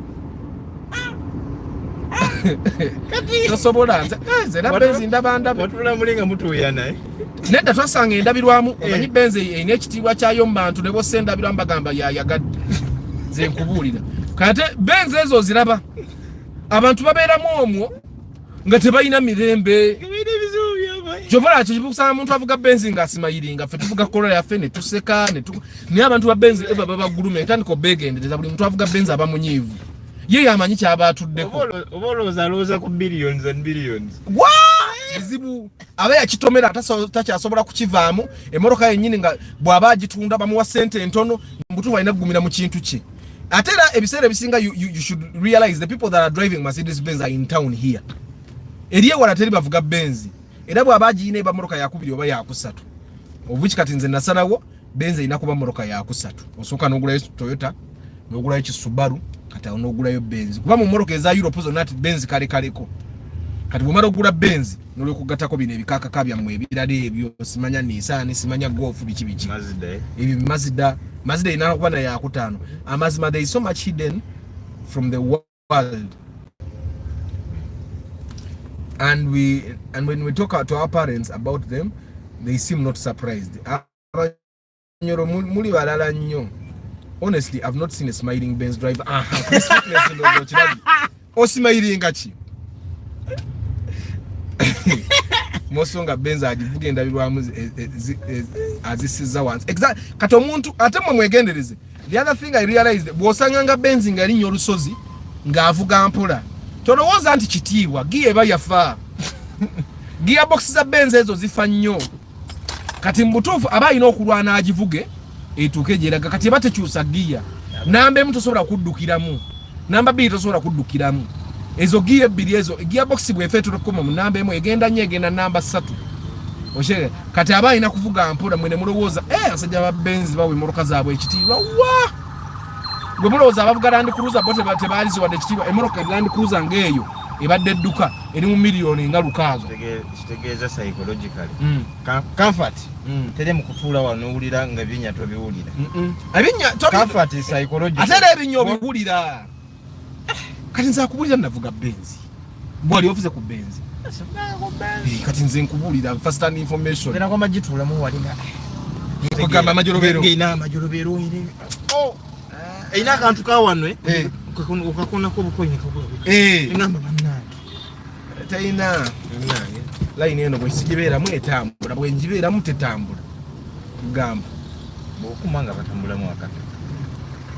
kati tosobola nze na Benz ndabanda watula mulinga mutuyana nedda twasanga endabirwamu omanyi Benz ene ekitiibwa kyayo mu bantu ne bosse endabirwamu bagamba yayagadde nze nkubuulira kate Benz ezo ziraba abantu babeeramu omwo nga tebalina mirembe kyovola kibukusanga omuntu avuga Benz ng'asimayiringa ffe tuvuga Corolla yaffe ne tuseka naye abantu ba Benz eba baba gulume etandika obeegendereza buli muntu avuga Benz aba munyiivu ye yamanyi kyaba atuddeko oba olowooza ku billions and billions bizibu aba yakitomera takyasobola kukivaamu emmotoka yennyini nga bw'aba agitunda bamuwa sente entono mbutuufu alina kugumira mu kintu kye ate era ebiseera ebisinga you should realize the people that are driving Mercedes Benz are in town here eri ewala teri bavuga Benz era bw'aba agiyina eba mmotoka yakubiri oba yakusatu obuki kati nze nasalawo Benz erina kuba mmotoka yakusatu osooka n'ogulayo Toyota n'ogulayo Subaru kati awo n'ogulayo Benz kuba mu mmotoka eza Europe zonna ati Benz kaleko kati bw'omala okugula Benz n'olwekugattako bino ebikaakaka byammwe ebirala ebyo simanya Nissan simanya Golf biki ebyo Mazda erina kuba nayo yakutaano amazima there is so much hidden from the world and when we talk to our parents about them they seem not surprised nyoro muli balala nnyo. Honestly, I've not seen a smiling Benz driver. This fitness in the chirabi. O smiling ngachi. Mosonga Benz agivuga endabirwamu azisiza once. Exactly. Kati omuntu ate mwegendereze. The other thing I realized, bwosanganga Benz ngali nnyo lusozi nga avuga mpola. Tolowooza anti kitiibwa, giya eba yafa. Gearbox za Benz ezo zifa nnyo. Kati mbutuufu aba alina okulwana agivuge etuuke gyeraga. Kati eba tekyusa giya. Namba emu tosobola kuddukiramu. Namba bbiri tosobola kuddukiramu. Ezo giya ebbiri ezo gearbox bwefe tulokoma mu namba emu egenda nnyo egenda namba 3. Oshege kati aba alina kuvuga mpola mwene mulowooza asajja ba Benz bawe emmotoka zaabwe ekitiibwa wa gwe mulowooza abavuga Land Cruiser bote tebaalizi wadde ekitiibwa emmotoka Land Cruiser ng'eyo ebadde edduka eri mu miliyoni nga 600. Kitegeeza psychologically comfort tere mu kutuula wano owulira nga ebinya tobiwulira. Comfort psychological ate ebinnya obiwulira. Kati nze akubulira navuga Benz bwali ofuze ku Benz kati nze nkubulira first hand information era kwamba gituula mu walinga kugamba amajolobero ngina amajolobero ine ina akantu kawanwe ukakonako obukoyini ngamba bannange tayina line eno bwesigibeeramu etambula bwenjibeeramu tetambula kugamba bwokumanga batambulamu wakati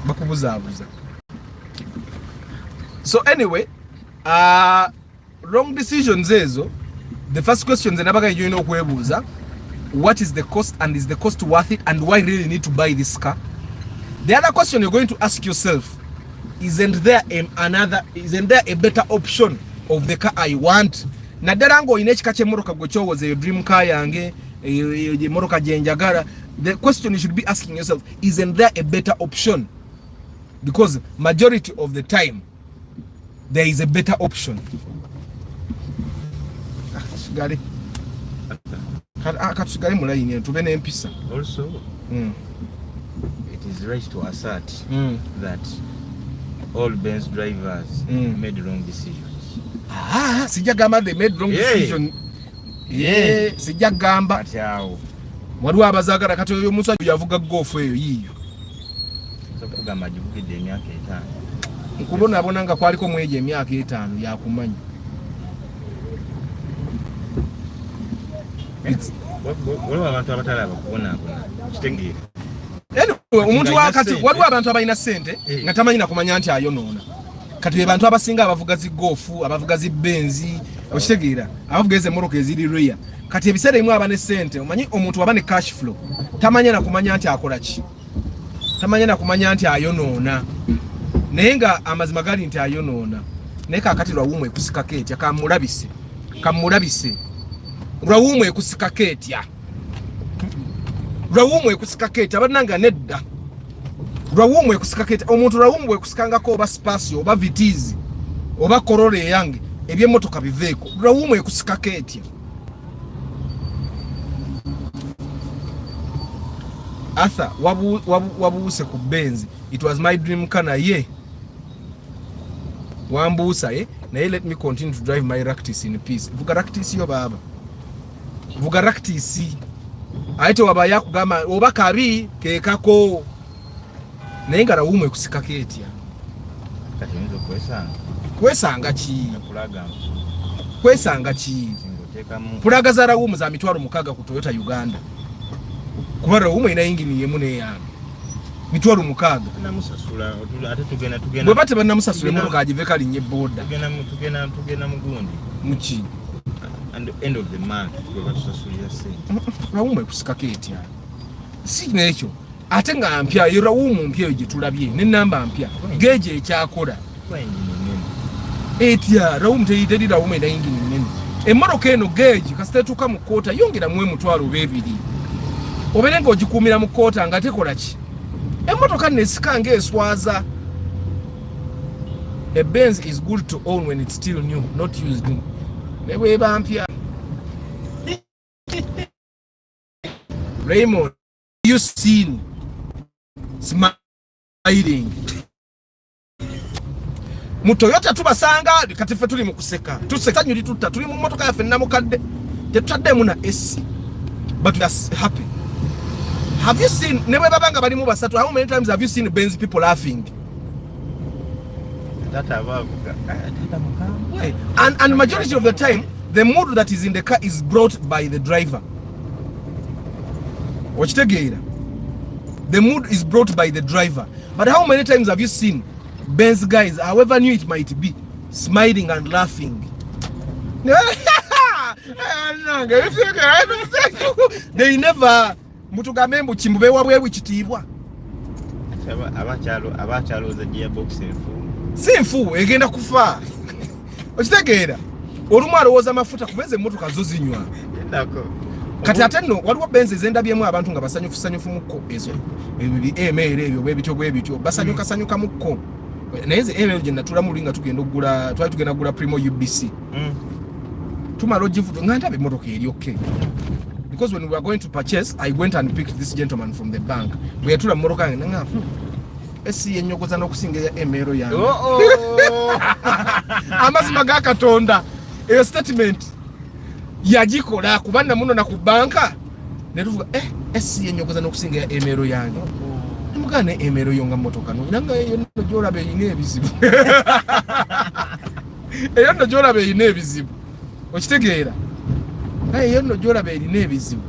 bakubuzaabuza. So anyway, wrong decisions ezo. The first question zenabaga you know kwebuza, what is the cost and is the cost worth it and why really need to buy this car? The other question you're going to ask yourself, isn't there a better option of the car I want? Nadarango inechika chemoroka gocho was your dream car yange moroka jenjagara. The question you should be asking yourself, isn't there a better option? Because majority of the time there is a better option. Gali katugale mulayini tube n'empisa. Also it is right to assert that all Benz drivers made wrong decisions. Sijagamba they made wrong decision. Sijagamba atyawo waliwo abazaagala kati oyo omusajja yavuga goofu eyo yiyo kugamba givugidde emyaka 5 nkubonabona nga kwaliko mwejo emyaka 5 yakumanya. waliwo abantu abatalaba kubonaabona kitegeera omuntu wakati waliwo abantu abalina ssente nga tamanyi nakumanya nti ayonoona. Kati be bantu abasinga abavuga zi goofu abavuga zi benzi okitegeera abavuga ez'emmoroka eziri reya. Kati ebiseera ebimu aba ne ssente omanyi omuntu aba ne cash flow tamanya nakumanya nti akola ki, tamanya nakumanya nti ayonoona naye nga amazima gali nti ayonoona. Naye kakati lwawumu ekusikako etya kamulabise lwawumu ekusikako etya lwawumu ekusikako etya bannanga nedda lwawumu ekusikako etya omuntu lwawumu bwekusikangako oba spasio oba vitizi oba Corolla eyange ebyemmotoka biveeko lwawumu ekusikako etya. Arthur wabuuse ku Benz, it was my dream car naye wambuusa naye let me continue to drive my Ractis in peace. Vuga Ractis yo baba, vuga Ractis ayite waba yakugamba oba kabi kekako naye nga lawumu ekusikako etya. kati nzo kwesanga ki singoteekamu pulaga za lawumu za $6,000 ku Toyota Uganda kuba lawumu ina yingini yemu neyange $6,000 namusasula ate tugenda bwe bate bannamusasula emmotoka agiveka linnya boda tugenda mugundi muki and end of the month bwe batusasulira ssente lawumu ekusikako etya si nekyo ate nga mpya yo lawumu mpya eyo gyetulabye n'ennamba mpya geegi ekyakola etya lawumu teri lawumu ena yingini nnene emmotoka eno geegi kasita etuuka mu koota yongeramu $1,000 oba $2,000 obeere ng'ogikuumira mu koota nga tekola ki emmotoka nesika ng'eswaza. A Benz is good to own when it's still new, not used. Ne bweba mpya. Raymond, you seen smiling mu Toyota tubasanga kati ffe tuli mu kuseka tuseka nyuli tutta tuli mu mmotoka yaffe namukadde tetutaddemu na AC but we are Have you seen never babanga bali mu basatu? How many times have you seen Benz people laughing? And majority of the time, the mood that is in the car is brought by the driver. Watch the mood is brought by the driver. But how many times have you seen Benz guys, however new it might be, smiling and laughing? They never mutugamembu chimbe wabwe wichitibwa. Abachalo za gearbox sinfu egenda kufa. Okitegeera olumu alowooza amafuta kubeze emmotoka zo zinywa kati ate nno waliwo Benz ezendabyemu abantu nga basanyufu mukko ezo emere ebyo bwebityo basanyuka mukko naye ze emere gye natula mu linga tugenda kugula Primo UBC tumala ogivuto nga ntabe emmotoka eri okay, because when we were going to purchase I went and picked this gentleman from the bank bwe yatula mu mmotoka yange nanga esi yenyogoza n'okusinga ya emero yange amazima ga Katonda eyo statement yagikola kubanda muno na ku banka netuvuga esi yenyogoza n'okusinga ya emero yange mugane emero yonga motoka no nanga eyo no jolabe ine ebizibu eyo no jolabe ine ebizibu okitegeera eyo no jolabe ine ebizibu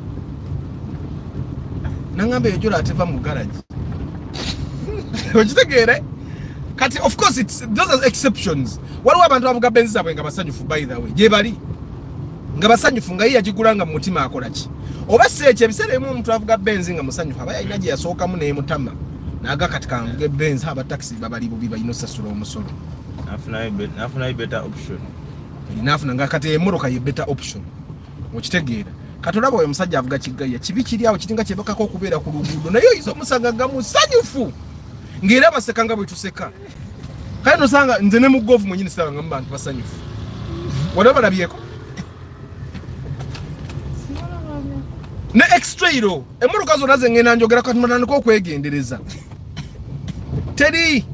nangamba eyo jola ateva mu garage okitegeere kati of course those are exceptions. Waliwo abantu abavuga Benz zabwe nga basanyufu by the way gye bali nga basanyufu nga yiya kigulanga mu mutima akola ki oba seche ebiseera emu omuntu avuga Benz nga musanyufu aba yalina gye yasookamu naye mutama naga kati kanvuge Benz aba taxi babali bubi bayino sasula omusolo nafuna better option nafuna nga kati emmotoka ye better option okitegeera kati olaba oyo musajja avuga kigaya kibi kiri awo kitinga kyebakako okubeera ku luguudo naye izo musanga nga musanyufu ngera basekanga bwe tuseka kale nosanga nze ne mu golf mwenyini saba nga mbantu basanyufu whatever nabyeko ne extrairo emmotoka zonna ze ngenda njogera kati mutandika okwegendereza teri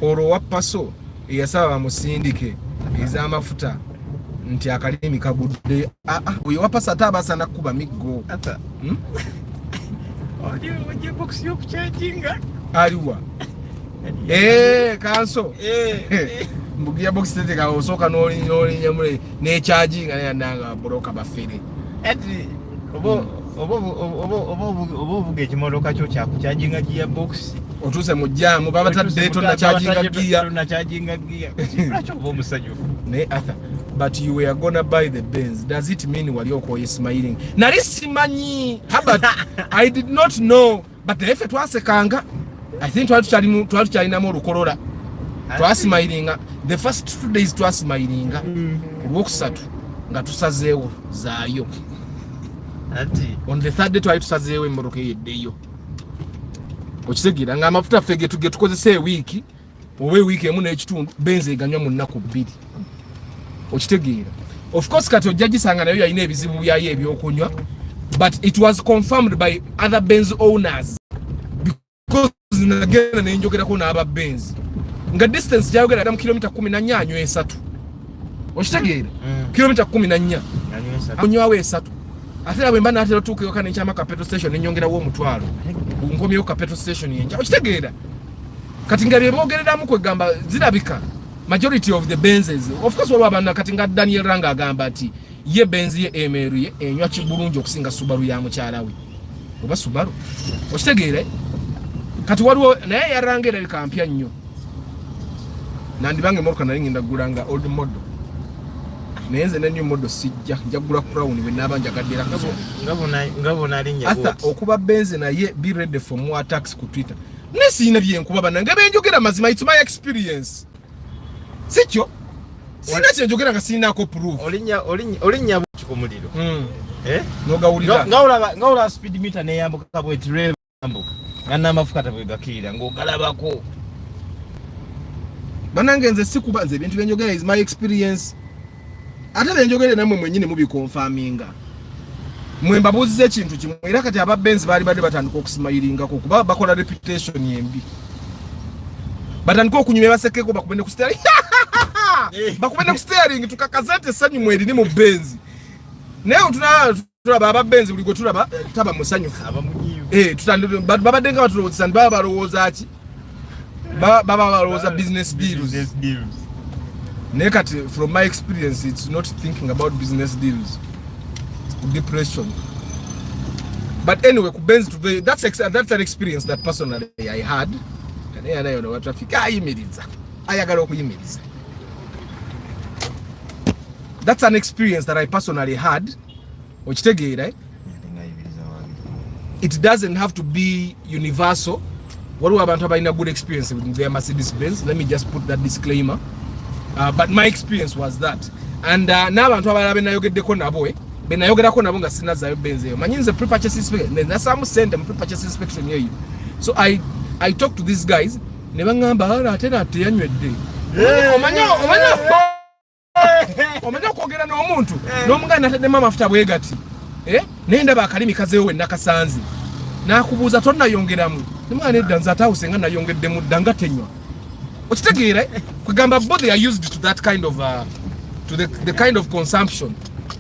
olwo wa paso eyasaba bamusindike ez'amafuta nti akalimi kagudde oyo wa paso ate abasa nakuba miggo box yo kucharginga aliwa kanso mbugia box tete ka osoka noli nyamule ne charginga ne nanga broka bafere ati obo buge kimotoka kyo kya kucharginga gear box otuse mu jamu baba tadde tonna charginga gear acho bo musajju ne atha but you were gonna buy the Benz. Does it mean wali okoye smiling? Nali simanyi. But I did not know. But the effort was kanga. I think twali na mo Corolla. Twa smiling. The first 2 days twa smiling. Wokusatu nga tusazeewo zaayo. Ati on the third day twali tusazeewo emmotoka yeddeyo. Okitegeera nga amafuta fege tukozese week. Owe week emu n'ekitundu Benz eganywa mu nnaku 2. Okitegeera of course kati ojjagisanga nayo yalina ebizibu byayo ebyokunywa but it was confirmed by other Benz owners because nagenda nenjogerako n'aba Benz nga distance gyayogera mu kilomita 14 anywa 3 okitegeera kilomita 14 anywa 3 ate abwe mbana ate otuukeyo kana ekyama ka petrol station nenyongerawo omutwalo nkomyeyo ka petrol station yenja okitegeera kati nga byebogereramu kwegamba zirabika majority of the Benzes of course waliwo abantu kati nga Daniel Ranga agamba ati ye Benz ye emeru ye enywa kibulungi okusinga Subaru ya mukyala we oba Subaru okitegeere kati waliwo naye yaranga era kampya nnyo nandibange emmotoka nali ngenda gulanga old model naye nze ne new model sijja njagula Crown we nabanja gaddera ngabona alinya okuba Benz naye be ready for more attacks ku Twitter nesina byenkuba banange benjogera mazima it's my experience sikyo sina kyenjogera nga sinako proof olinya bukikumuliro nogawulira ngawula speed meter neyambuka bwe drive ambuka ngana mafuka tabwegakira ngogalabako banange nze sikuba nze ebintu byenjogera is my experience ate benjogere namwe mwenyini mubikonfaminga mwemba buzize ekintu kimwe era kati aba Benz bali batandika okusmilinga kuba bakola reputation yembi batandika okunyuma basekeko bakubende ku steering bakubende ku steering tukakazate sanyu mweri ni mu Benz naye tulaba ababenzi buli gwe tulaba taba musanyufu tutandika babadde nga batulowooza baba balowooza ki baba balowooza business deals naye kati from my experience it's not thinking about business deals, it's depression. But anyway, kubenzi today, that's an experience that personally I had. And I know what traffic ayimiriza ayagala okuyimiriza. That's an experience that I personally had. Okitegeera, it doesn't have to be universal. Waliwo abantu abalina good experience with their Mercedes Benz. Let me just put that disclaimer. But my experience was that. And n'abantu abalala benayogeddeko nabo benayogerako nabo nga sinazayo Benz eyo. Manyinze pre-purchase inspection. Nasamu sente mu pre-purchase inspection yeyo. So I talked to these guys. Ne bangamba ate nate yanywedde. Omanya okwogera n'omuntu n'omuganda ataddemu amafuta bwe gati naye ndaba akalimi kazeewo we nakasanze n'akubuuza tonnayongeramu nemwana edda nze atawuse nga nayongeddemu dda nga tenywa okitegeera kwegamba both they are used to that kind of to the kind of consumption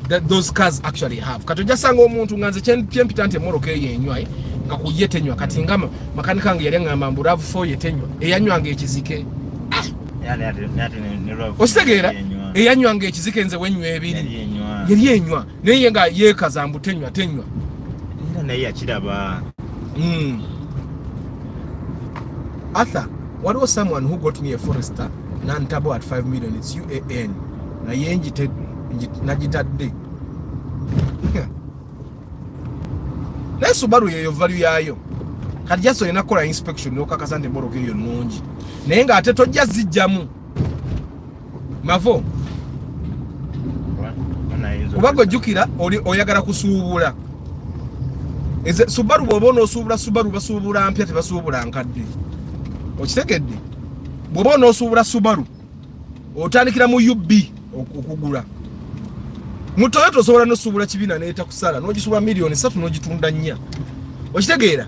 that those cars actually have. Kati ojasanga omuntu nga nze kyempita nti emmoroka eyo enywa nga kuye tenywa kati nga makanika nga yali aŋŋamba mbu RAV4 ye tenywa eyanywanga ekizike okitegeera eyanywanga ekizike nze wenywa ebiri yali enywa naye nga yeekaza mbu tenywa naye yakiraba. Arthur, waliwo someone who got me a Forester non-turbo at 5 million. It's UAN naye nagitadde naye Subaru yeyo value yayo kati jaso olina kukola inspection n'okakasa nti emboroka eyo nnungi naye ng'ate tojja zijjamu mavo kuba gojjukira oyagala kusuubula Subaru bw'oba onoosuubula Subaru basuubula mpya tebasuubula nkadde okitegedde bw'oba onoosuubula Subaru otandikira mu UB okugula mu Toyota osobola n'osuubula kibiina n'etakusala n'ogisuubula miliyoni 3 n'ogitunda 4 okitegeera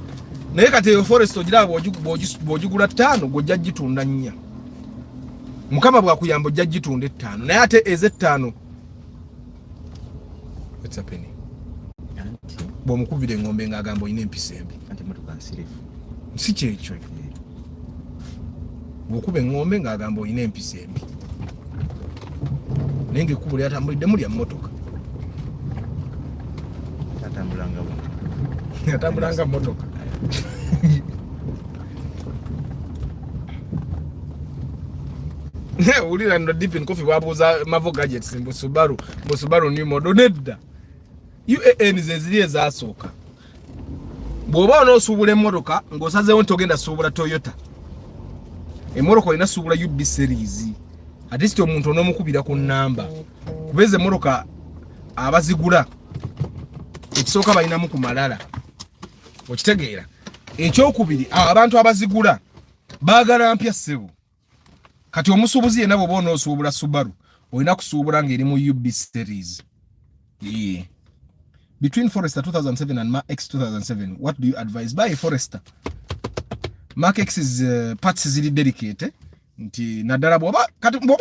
naye kati eyo Forest ogiraba bw'ogigula 5 gw'ojja gitunda 4 mukama bw'akuyamba ojja gitunda 5 naye ate eze 5 what's happening bw'omukubira engombe ng'agamba olina empisa embi si kyekyo bw'okuba engombe ng'agamba olina empisa embi naye ng'ekkubo lyatambulidde lya mmotoka atambulanga mmotoka ulira ndo deep in coffee wabuuza Mavo Gadgets mbu Subaru new model nedda UAN zeziri ezasooka bw'oba onoosuubula emmotoka ng'osazeewo nti ogenda suubula Toyota emmoroka olina suubula UB series ate si omuntu onoomukubira ku nnamba kubeza emmoroka abazigula ekisooka balinamu ku malala okitegeera ekyokubiri abantu abazigula baagala mpya ssebo kati omusuubuzi yenna bw'oba onoosuubula Subaru olina kusuubula ng'eri mu UB series. Between Forester 2007 and Mark X 2007, what do you advise? Buy a Forester. Mark X is parts ziri delicate nti naddala bw'oba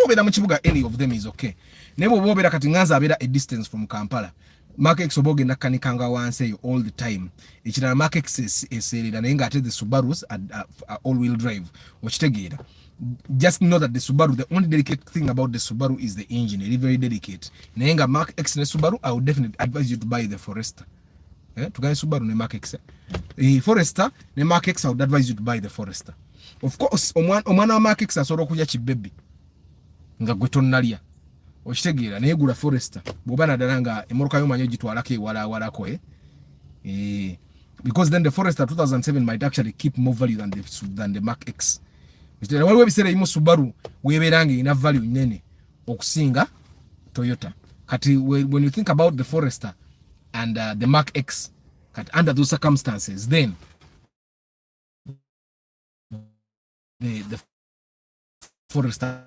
obeera mu kibuga any of them is okay naye bw'oba obeera kati nganza abeera a distance from Kampala Mark X oba ogenda kkanikanga wansi eyo all the time ekirala Mark X eseerera naye ng'ate the Subarus are all wheel drive okitegeera. Just know that the Subaru, the only delicate thing about the Subaru is the engine. It's very delicate. Naenga Mark X ne Subaru, I would definitely advise you to buy the Forester. To buy Subaru ne Mark X. Forester ne Mark X, I would advise you to buy the Forester. Of course, omwana wa Mark X asobola okuja kibebi nga gwe tonnalya. Okitegeera naye gula Forester. Bw'oba naddala nga emmoroka y'omanyi ogitwalako ewalawalako because then the Forester 2007 might actually keep more value than the Mark X. Waliwo ebiseera ebimu Subaru weebeera nga erina value nene okusinga Toyota. Kati when you think about the Forester and the Mark X, kati under those circumstances, then the Forester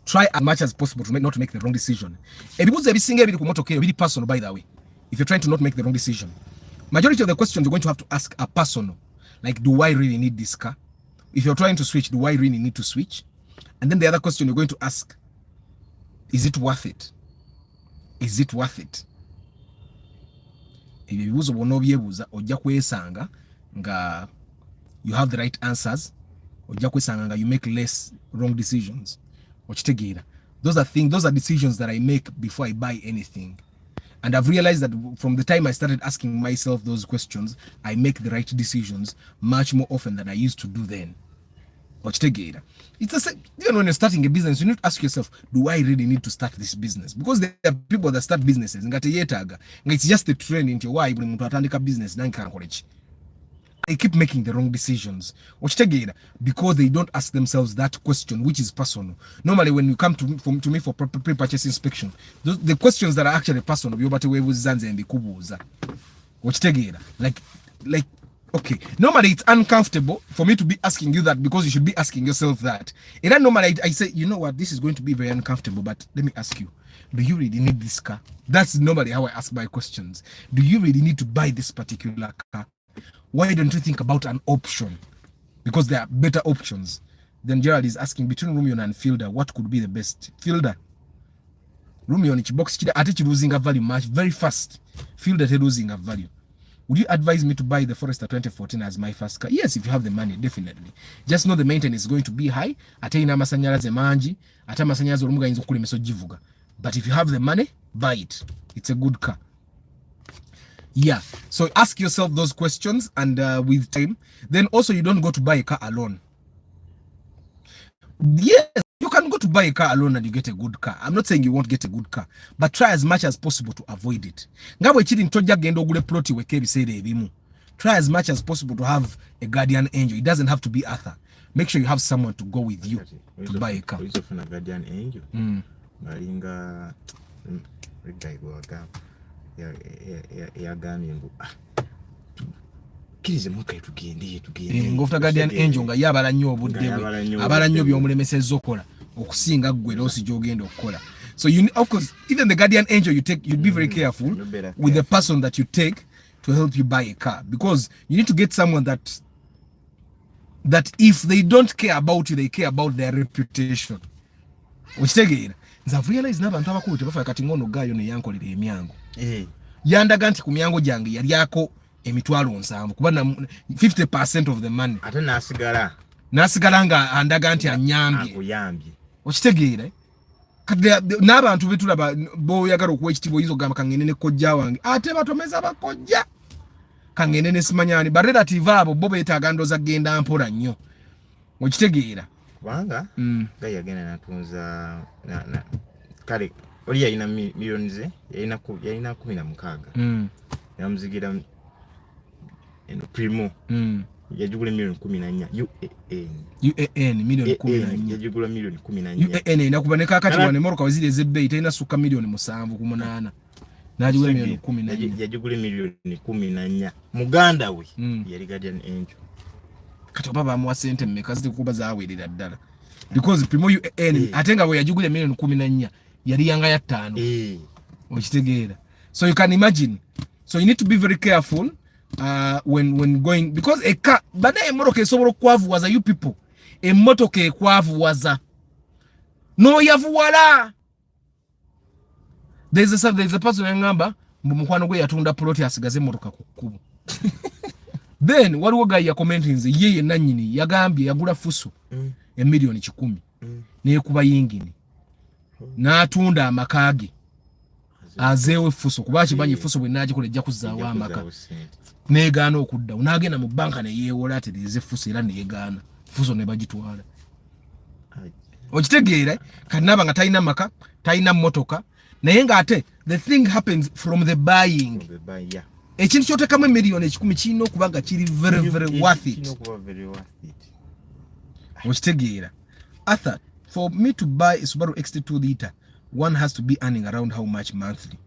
try as much as possible to not make the wrong decision. Ebibuuzo ebisinga ebiri ku motoka eyo biri personal, by the way, if you're trying to not make the wrong decision. Majority of the questions you're going to have to ask are personal. Like, do I really need this car? If you're trying to switch, do I really need to switch? And then the other question you're going to ask Is it worth it? Is it worth it? Ebyo ebibuuzo bwonna obyebuuza ojja kwesanga nga you have the right answers, ojja kwesanga nga you make less wrong decisions. Okitegeera. Those are decisions that I make before I buy anything. And I've realized that from the time I started asking myself those questions, I make the right decisions much more often than I used to do then. Okitegeera. It's the same, even when you're starting a business, you need to ask yourself, do I really need to start this business? Because there are people that start businesses, it's just a trend into why muntu atandika business I keep making the wrong decisions. Because they don't ask themselves that question, which is personal. Normally, when you come to me for pre-purchase inspection, the questions that are actually personal, like, okay, normally it's uncomfortable for me to be asking you that because you should be asking yourself that. And then normally I say, you know what, this is going to be very uncomfortable, but let me ask you, do you really need this car? That's normally how I ask my questions. Do you really need to buy this particular car? Why don't you think about an option? Because there are better options. Then Gerald is asking, between Romeo and Fielder, what could be the best? Fielder. Romeo on each box, ate losing a value much very fast. Fielder losing a value. Would you advise me to buy the Forester 2014 as my first car? Yes, if you have the money, definitely. Just know the maintenance is going to be high. Ate ina masanyalaze manji, ate masanyalaze olumuga yinza okulemeso givuga. But if you have the money, buy it. It's a good car. Yeah, so ask yourself those questions, and with time, then also you don't go to buy a car alone. Yes, you can go to buy a car alone and you get a good car. I'm not saying you won't get a good car, but try as much as possible to avoid it. Try as much as possible to have a guardian angel. It doesn't have to be Arthur. Make sure you have someone to go with you to buy a car. A guardian angel. Ngofta guardian angel nga yabala nnyo obudde bwe abala nnyo byomulemesezza okola okusinga ggwe loosi gy'ogenda okukola. So you, of course, even the guardian angel you take, you'd be very careful with the person that you take to help you buy a car, because you need to get someone that if they don't care about you, they care about their reputation. Okitegeera. I've realized n'abantu abakulu tebafa kati ngono gayo ne yankolera emyango. Yandaga nti ku myango gyange yali ako emitwalo 7 kuba na 50% of the money. Ate nasigala nga andaga nti anyambye. Akuyambye. Okitegeera. Kati n'abantu betulaba boyagala okuwa ekitiibwa yizo gamba kangene ne kojja wange. Ate batomeza bakojja. Kangene ne simanyani ba relative abo bo beetaaga ndoza genda mpola nnyo. Okitegeera. Kubanga gaya gena natunza na kale oli yalina milioni ze yalina 16 yamuzigira primo yajugula milioni 14 UAN milioni 14 yajugula milioni 14 UAN inakubaneka kati wane moroka wazile zebbe itaina suka milioni 7 ku 8 najugula milioni 14 yajugula milioni 14 muganda we yali guardian angel. Kati baba amwa sente mmeka zikuba zawerera ddala because primo UAN atenga we yajugule milioni 14 yali yanga ya 5 okitegeera. So you can imagine, so you need to be very careful when going, because a car bada emotoka esobola okwavuwaza you people, emotoka ekwavuwaza no yavuwala. There's a person yangamba mukwano gwe yatunda plot asigaze emotoka ku kkubo. Then waliwo guy ya commenting yeye nanyini yagambye yagula fuso emilioni 10 ne kuba yingini n'atunda amakage azeewe fuso kuba kibanyi fuso bwe naji kolejja kuzaawa amaka neegaana okudda unaagenda mu banka ne yeewola atereze fuso era neegaana fuso ne bagitwala. Okitegeera kati naba nga talina maka talina motoka naye nga ate the thing happens from the buying. Ekintu kyotekamu emiliyoni 10 kirina okuba nga kiri very worth it. Okitegeera. Arthur, for me to buy a Subaru XT2 liter, one has to be earning around how much monthly?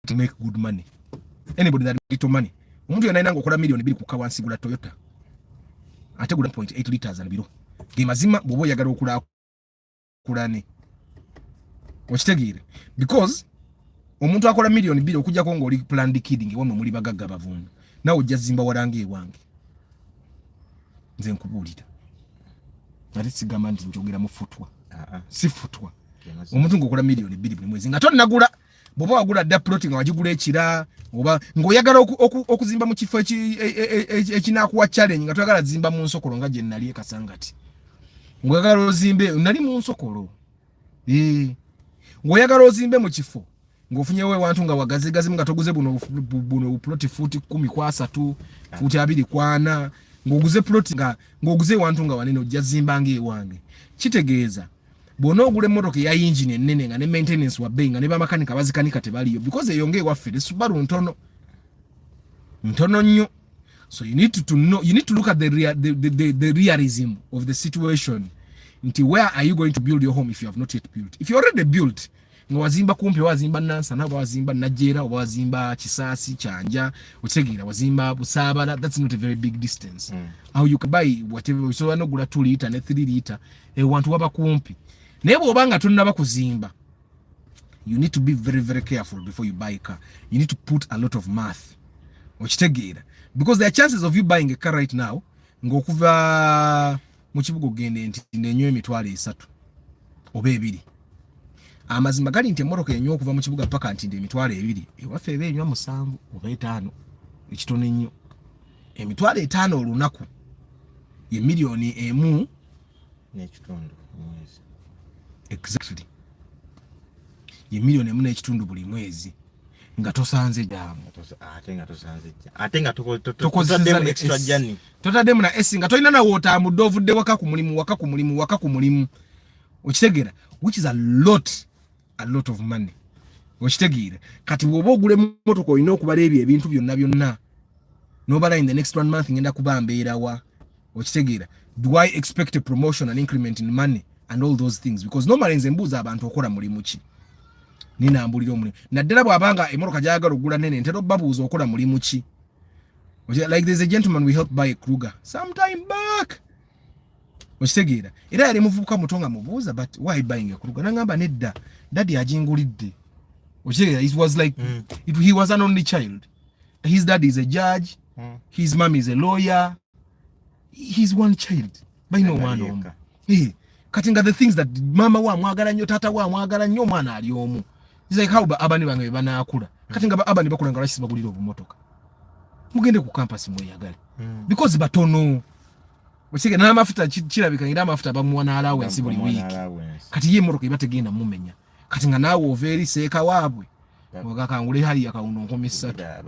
To make good money. Anybody that little money. Umuntu yanaina ngokola milioni 2 kuka wansigula Toyota. Ate gula 0.8 liters and below. Gemazima bobo yagala okula kulane. Okitegeere. Because omuntu akola milioni 2 okujja ko ngoli planned kidding wamwe muri bagagga bavundu. nawe ojja zimba walange ewange nze nkubulira ate sigamba nti njogera mufutwa sifutwa omuntu ngokola milioni 2 buli mwezi nga tonnagula boba wagula dda plot nga wagigula ekira oba ng'oyagala okuzimba mu kifo ekinakuwa challenge nga toyagala zimba mu nsokolo nga gye nnali ekasangati ng'oyagala ozimbe nali mu nsokolo ng'oyagala ozimbe mu kifo ng'ofunyewo ewantu nga wagazigazimu nga toguze buno plot fuuti 10 kwa 3 fuuti 2 kwa 4 ng'oguze plot nga ng'oguze ewantu nga wanene ojja zimba ng'ewange kitegeeza bw'ona ogula emmotoka eya engine ennene nga ne maintenance wa bei nga ne bamakanika bazikanika tebaliyo because eyonge ewaffe Subaru ntono nnyo. So you need to know, you need to look at the realism of the situation. Nti where are you going to build your home if you have not yet built? If you already built, nga wazimba kumpi wazimba Nansa na wazimba Najera wazimba Kisasi Chanja utegira wazimba Busabala, that's not a very big distance. How you can buy whatever, so no gula 2 liter ne 3 liter wantu waba kumpi. Naye bw'obanga tonnaba kuzimba, you need to be very very careful before you buy a car. You need to put a lot of math. Okitegeera, because there are chances of you buying a car right now ng'okuva mu kibuga ogende nti nenywa emitwalo 3 oba 2. Amazima gali nti emmotoka enywa okuva mu kibuga paka nti emitwalo 2 ewaffe eba enywa 7 oba 5 ekitono ennyo. Emitwalo 5 olunaku ye milioni 1 n'ekitundu mwezi. Exactly. Ye milioni 1 n'ekitundu buli mwezi nga tosanze jamu. Ate nga tokozademu extra journey. Totademu na esi nga tolina na wota mudovudde waka ku mulimu. Okitegeera, which is a lot of money. Okitegeera, kati bw'oba ogula emmotoka olina okubala ebintu byonna. Nobala in the next 1 month ngenda kuba mbeerawa. Okitegeera, do I expect a promotion, an increment in money and all those things? Because normally nze mbuuza abantu okola mulimu ki. Nina ambulira omulimu. Naddala bw'abanga emmotoka gyagala ogula nene ntera babuuza okola mulimu ki. Like there's a gentleman we helped buy a Kruger sometime back. Okitegeera, era yali muvubuka mutonga mubuuza, but why buying a Kruger? Nangamba nedda, daddy ajingulidde. Okitegeera, it was like he was an only child. His dad is a judge, his mom is a lawyer. He's one child. By no one. Kati nga the things that mama wa mwagala nnyo, tata wa mwagala nnyo, mwana ali omu. It's like how abani bange banaakula. Kati nga abani bakula nga laki bagulira obumotoka. Mugende ku campus mweyagale. Because batono. Okitegeera n'amafuta kirabika ngira amafuta bamuwa na allowance buli week. Kati ye emmotoka ibategenda mumenya. Kati nga naawe overi seeka waabwe. Mwagakangule hali yakawundo 3.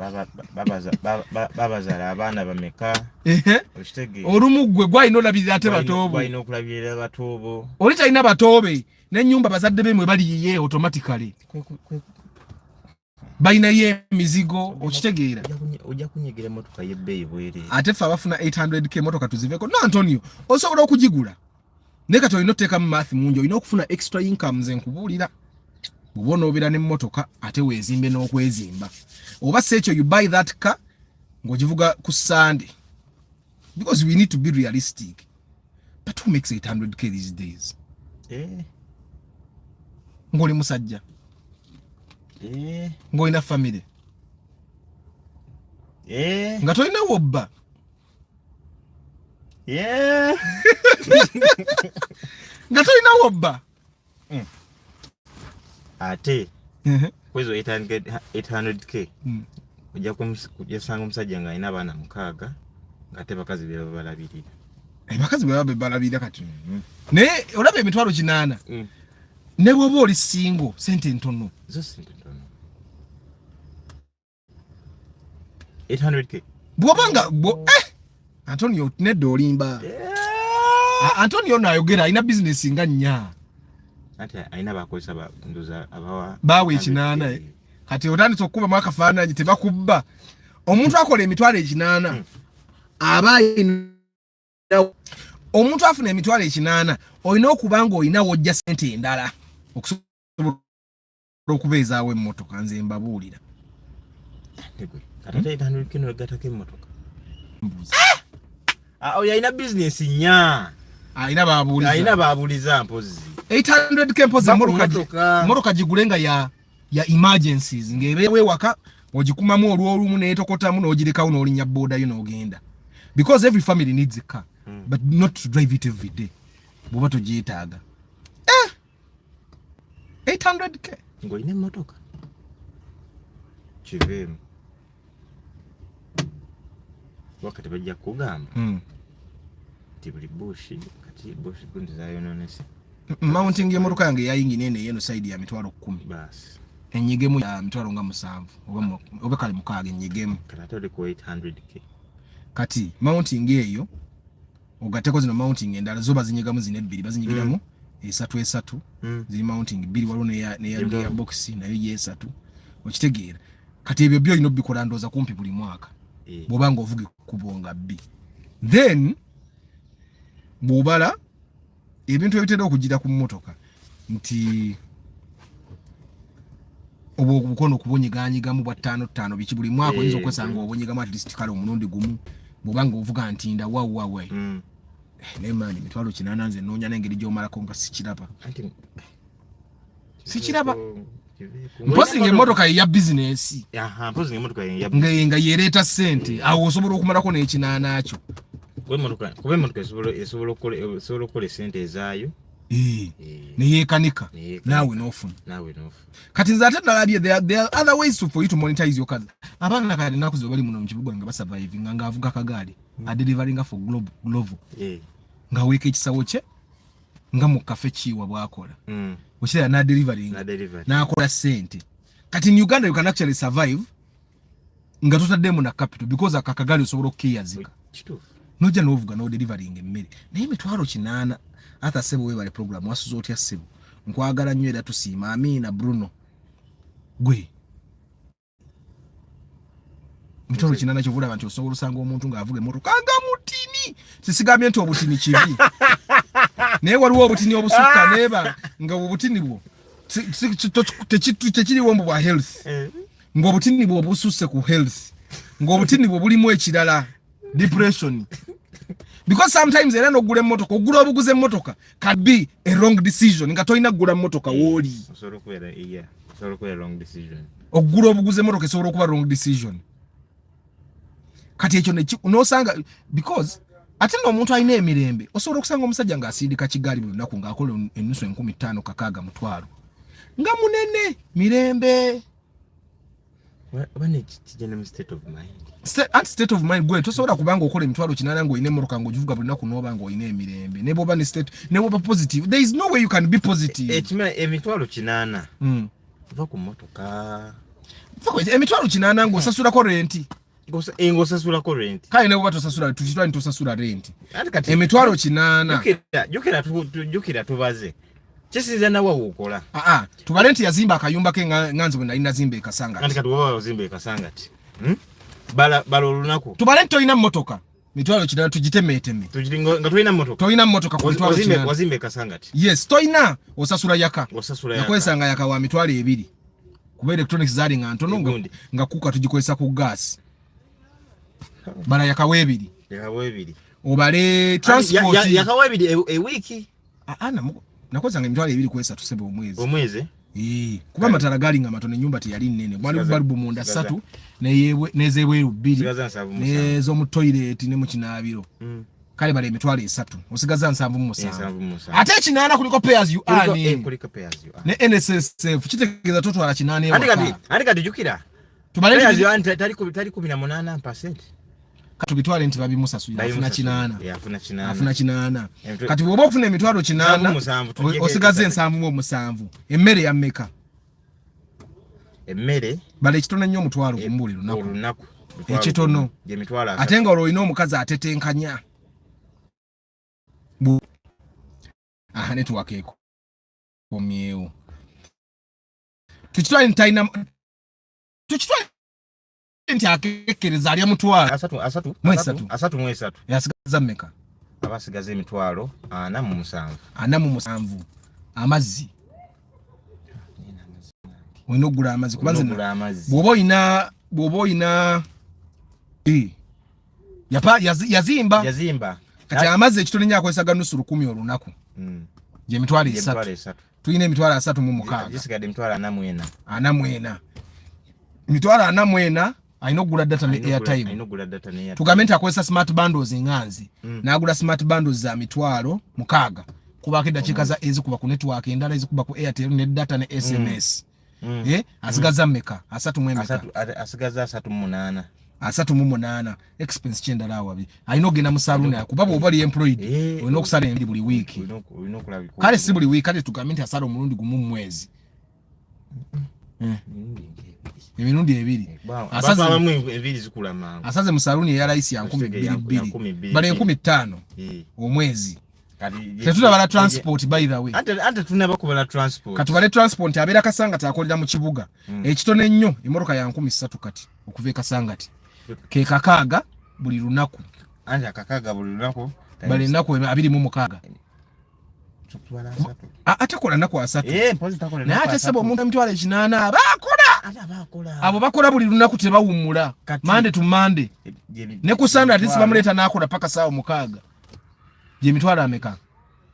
Babazala abaana bameka. Okitegeera. Olumu gwe gwalina olabirira ate batoobo. Gwalina okulabirira batoobo. Oli talina batoobe. N'ennyumba bazadde bemwe bali yiye automatically. Bayina ye mizigo. Okitegeera. Ojja kunyigira emmotoka y'ebbeeyi bwere. Ate ffe abafuna 800k emmotoka tuziveko. No Antonio, osobola okugigula. Naye kati olina oteekamu math mungi, olina okufuna extra incomes enkubuulira. Bw'obona obeera n'emmotoka ate weezimbe n'okwezimba. Oba si ekyo you buy that car ng'ogivuga ku Sunday. Because we need to be realistic. But who makes 800k these days? Ng'oli musajja. Ng'olina family. Nga tolina wobba. Nga tolina wobba. Ate kwezo 800k ojja kusanga omusajja nga alina abaana 6 ng'ate bakazi be babalabirira. Bakazi be babalabirira kati. Naye olaba emitwalo 8. Ne bw'oba oli single sente ntono. Zo sente ntono. 800k. Bw'obanga Antonio nedda olimba. Antonio n'ayogera alina business nga 4. Ate aina bakozesa ndoza abawa bawe 8. Kati otandise okuba mu akafaananyi tebakubba. Omuntu akola emitwalo 8 omuntu afuna emitwalo 8 olina okubanga olina wojja sente endala okusobola okubeezaawo emmotoka. Nze mbabuulira. Kati 800k no gatako emmotoka. Oyo alina business nya. Alina baabuliza mpozi. 800k mpozi emmotoka gigulenga ya emergencies ng'ebeewe waka ogikumamu olw'olumu n'etokotamu n'ogirekawo n'olinya boda yo n'ogenda because every family needs a car but not to drive it every day bw'oba togyetaaga 800k ng'olina emmotoka kiveemu wakati bajja kugamba ti buli bushi kati bushi gundi zayononese mounting y'emmotoka yange yayingine eno eno side ya 10,000 basi enyigemu ya 7,000 oba kale 6 enyigemu katole ku 800k kati mounting eyo ogateko zino mounting endala zoba zinyigamu zine 2 bazinyigiramu esatu ziri mounting 2 waliwo ne ya box nayo yesatu okitegeera kati ebyo byo ino bikola ndoza kumpi buli mwaka bw'obanga ovuga kubonga 2 then bw'obala ebintu ebitera okugira ku mmotoka nti obukono kubonyiganyigamu bwa 5 biki buli mwaka oyinza okwesanga obonyigamu at least kale omulundi gumu bw'obanga ovuga nti nda wawe nemani 800 nze noonya n'engeri gy'omalako nga sikiraba mpozi ng'emmotoka ya bizinesi nga yereeta ssente awo osobola okumalako n'ekinaana kyo kuba emmotoka esobola okukola essente ezaayo neyeekanika naawe n'ofuna kati nze ate nalabye there are other ways for you to monetize your car abaana kati ennaku ze bali muno mu kibuga nga basurvivinga ng'avuga akagaali adelivaringa for glovo ng'aweeka ekisawo kye nga mu kafe kiiwa bw'akola okiraba n'adelivaringa n'akola ssente kati in Uganda you can actually survive nga totaddemu na capital because akagaali osobola okukeyazika nojja n'ovuga n'odelivaringa emmere naye 800 ata sebo webale program wasuza otya sebo nkwagala nnyo era tusiima Amina Bruno gwe 800 kyo bulaba nti osobola osanga omuntu ng'avuga emmotoka nga mutini sisigambye nti obutini kibi naye waliwo obutini obusukka neeba nga obutini bwo tekiriwo mbu bwa health ng'obutini bwo bususse ku health ng'obutini bwo bulimu ekirala depression because sometimes era n'ogula emmotoka ogula obuguze emmotoka can be a wrong decision nga tolina kugula emmotoka wooli osobola okubeera wrong decision ogula obuguze emmotoka esobola okuba wrong decision kati ekyo n'osanga because ate n'omuntu alina emirembe osobola okusanga omusajja ng'asindika kigaali buli lunaku ng'akola ennusu 15,000 kakaaga mutwalo nga munene mirembe state of mind gwe tosobola kubanga okola 800 ng'olina emmotoka ng'ogivuga buli lunaku n'oba ng'olina emirembe ne bw'oba ne state ne bw'oba positive there is no way you can be positive. Ekimala 800 va ku mmotoka 800 ng'osasulako renti ng'osasulako renti kale ne bw'oba tosasula tukitwala ntosasula renti 800 jukira tubaze kisinza nawe wokola tubale nti yazimba akayumba ke nganze bwe nali nazimba ekasanga kati waba wazimba ekasanga ti bala olunaku tubale nti tolina mmotoka 800 tugitemeeteme nga tolina mmotoka ku 800 wazimba ekasanga ti yes tolina osasula yaka nakwesanga yaka wa 200 kuba electronics zaali nga ntono nga kuka tugikozesa ku gas bala yaka weebiri obale transport yaka weebiri ewiki nakozanga 200 kwesa tusebe omwezi kuba matala gali nga matono nyumba teyali nnene mwali bulbu munda 3 nezebweru 2 nezo mu toilet ne mu kinaabiro kale bale 3 osigaza 7 ate kinana kuliko payers you earn ne NSSF kitegeeza totwala kinane andi kati jukira tubale payers you earn tali 18% tubitwale nti babimusasula afuna kinana kati bwoba okufuna 800 osigaze 7 emmere ya mmeka emmere bale ekitono nnyo omutwalo kumbuli lunaku ekitono ate nga olina omukazi atetenkanya network eko komyewo tukitwale nti akekereza alya mutwalo 3 yasigaza mmeka abasigaza emitwalo 47 amazzi olina okugula amazzi kubanze bw'oba oyina yazimba kati amazzi ekitono nnyo akolesaga nusu 10 olunaku gye emitwalo 3 tulina emitwalo 36 gisigadde emitwalo 44 mitwalo 44 alina okugula data ne airtime. Tugambe nti akozesa smart bundles nganzi n'agula smart bundles za mitwalo 6 kubako eddakiika za ezikuba ku network endala ezikuba ku Airtel ne data ne SMS. Asigaza mmeka? 38 expense kyendala awabi alina okugenda mu saluni kuba bw'oba oli employed olina okusala embi buli wiiki. Kale si buli wiiki, kale tugambe nti asala omulundi gumu mu mwezi. Emirundi 2 asaze mu saluni eya layisi ya 12,000 bale 15,000 omwezi. Tetulabala transport by the way. Ate tunaba kubala transport. Katubale transport abeera Kasangati akolera mu kibuga. Ekitone nnyo emotoka ya 13,000 kati okuva e Kasangati. Ke kakaaga buli lunaku. Anje akakaaga buli lunaku. Bali nnaku 26. Ate kola nnaku 3. Mpozi takola. Naye ate sebo omuntu emitwalo 8 abakola. Abo bakola buli lunaku tebawummula. Monday to Monday. Ne ku Sunday ati sibamuleeta n'akola paka saawa 6. Je mitwalo ameka?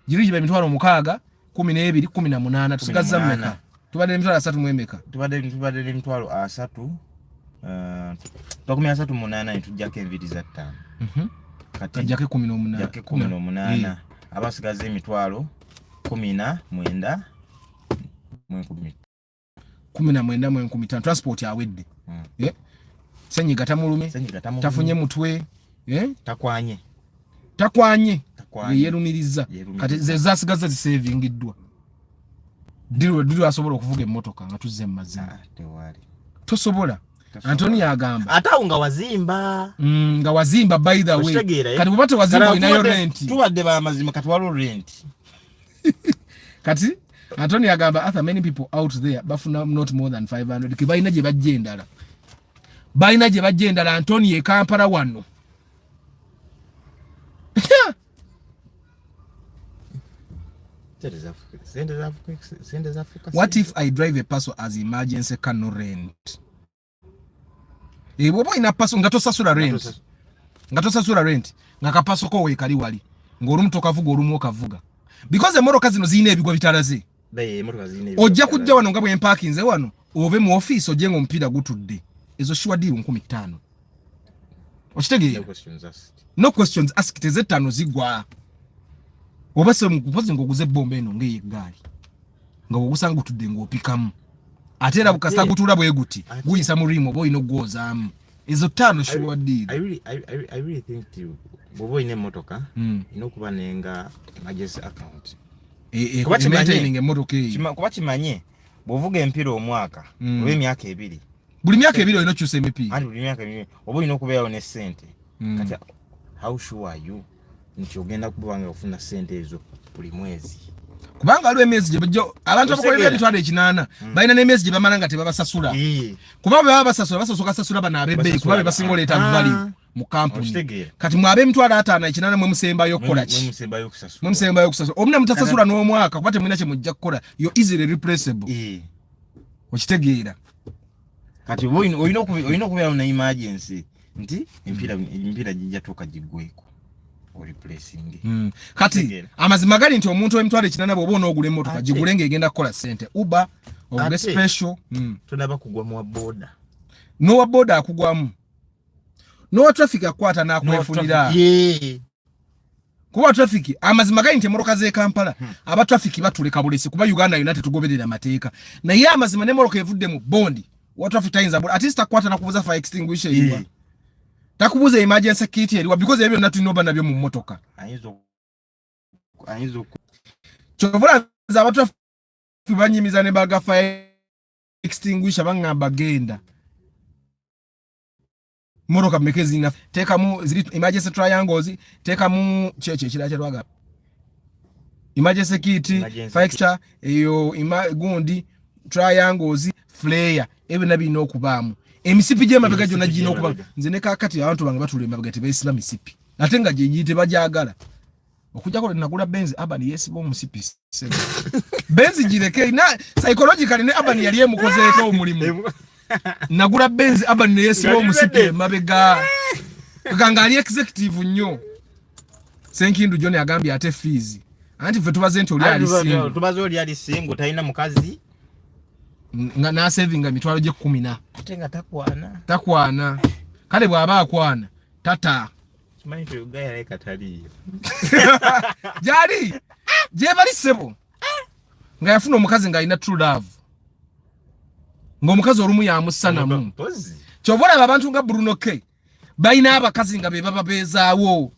Jiriji ba mitwalo 6, 12, 18 tusigaza mmeka? Tubadde mitwalo 3 mu emeka? Tubadde mitwalo 3. Tukumya 3 mu 8 tujjako enviri za 5. Kati jake 18. Jake 18. Abasigaza emitwalo 19 mu 10. 19 mu 15 transport awedde. Senyi gatamulume. Tafunye mutwe. Takwanye. Yerumiriza. Kati zasigaza zisavingiddwa. Diro asobola okuvuga emmotoka nga tuzze mazima. Tewali. Tosobola. Antoni yagamba. Ata nga wazimba. Nga wazimba by the way. Kati bubate wazimba inayo rent. Tuwadde ba mazima kati walo rent. Kati Antoni yagamba other many people out there bafuna not more than 500. Kibaina je bajjendala. Baina je bajjendala Antoni ye Kampala wano. What if I drive a person as emergency car no rent? Bobo ina paso ngatosasula rent. Ngatosasula rent. Ngakapaso ko wekali wali. Ngorumu tokavuga orumu okavuga. Because emotoka zino zine ebigwa bitalaze. Emotoka zine ebigwa. Ojja kujja wano ngabwe parking wano. Ove mu office ojenga mpira gutudde. Ezo sure deal 15. Okitegeera? No questions asked ezetano zigwa. Obase mukupozi ngoguze bombe eno ngeye gali. Nga ogusanga tudde ng'opikamu. Atera bukasa gutula bweguti. Guyisa murimo boy no gozam. Ezo tano sure deal. I really think bobo ine motoka inokuba nenga emergency account. Kuba maintaining emotoka eyo. Kuba kimanye bovuga empiro omwaka obe myaka 2. Buli myaka 2 olino kyuse MP. Andi buli myaka 2 obo inokubeyawo ne sente. Kati how sure are you nti ogenda kubanga ofuna sente ezo buli mwezi? Kubanga alwe emezi je bajjo abantu abakolera ebitwalo 8 balina n'emezi je bamalanga tebabasasula. Kuba baba basosoka sasula bana abebbe kuba basingoleeta value mu company. Kati mwabe emitwalo 5 8 mwe musembayo kola ki? Mwe musembayo kusasula. Omuna mutasasula n'omwaka kuba temulina kye mujja kukola. You easily replaceable. Okitegeera. Kati oyino kubeera na emergency nti empira jijja toka jigweko. Replacing. Kati amazima gali nti omuntu emitwalo 8 bwoba onogula emmotoka gigulenge egenda kukola sente. Uber obuge special. Tunaba kugwa mu boda. No boda akugwamu. No traffic akwata na kwefunira. Kuba traffic amazima gali nti emmotoka ze Kampala aba traffic batuleka bulesi kuba Uganda United tugoberera amateeka. Na ye amazima ne emmotoka evudde mu bondi. What traffic times at least akwata na kubuza fire extinguisher yiwa. Takubuza emergency kit eriwa because ebyo natinoba nabyo mu motoka. Ayizo Chovula za watu banyimiza ne baga fire extinguisher bangamba genda. Motoka mekezi na teka mu zili emergency triangles teka mu cheche kira kyalwaga. Emergency kit fire extinguisher eyo gundi triangles flare ebe nabi n'okubaamu. Emisipi je mabega jona jino kuba nze ne kakati abantu bange batule mabega te baisla misipi ate nga je jite bajagala okujja ko nagula benzi abani yesibo musipi benzi jireke na psychologically ne abani yali emukozeeko omulimu nagula benzi abani ne yesibo musipi mabega kanga ali executive nnyo Senkindu John agambye ate fees anti fe tubaze nti oli ali single tubaze oli ali single talina mukazi nga na saving emitwalo gye 10 Tenga takwana kale bwaba akwana tata kimanyi to Uganda naye kataliyo jali je bali sebo nga yafuna omukazi nga alina true love ng'omukazi olumu yamusanamu kyobola abantu nga Bruno K balina abakazi nga be baba beezaawo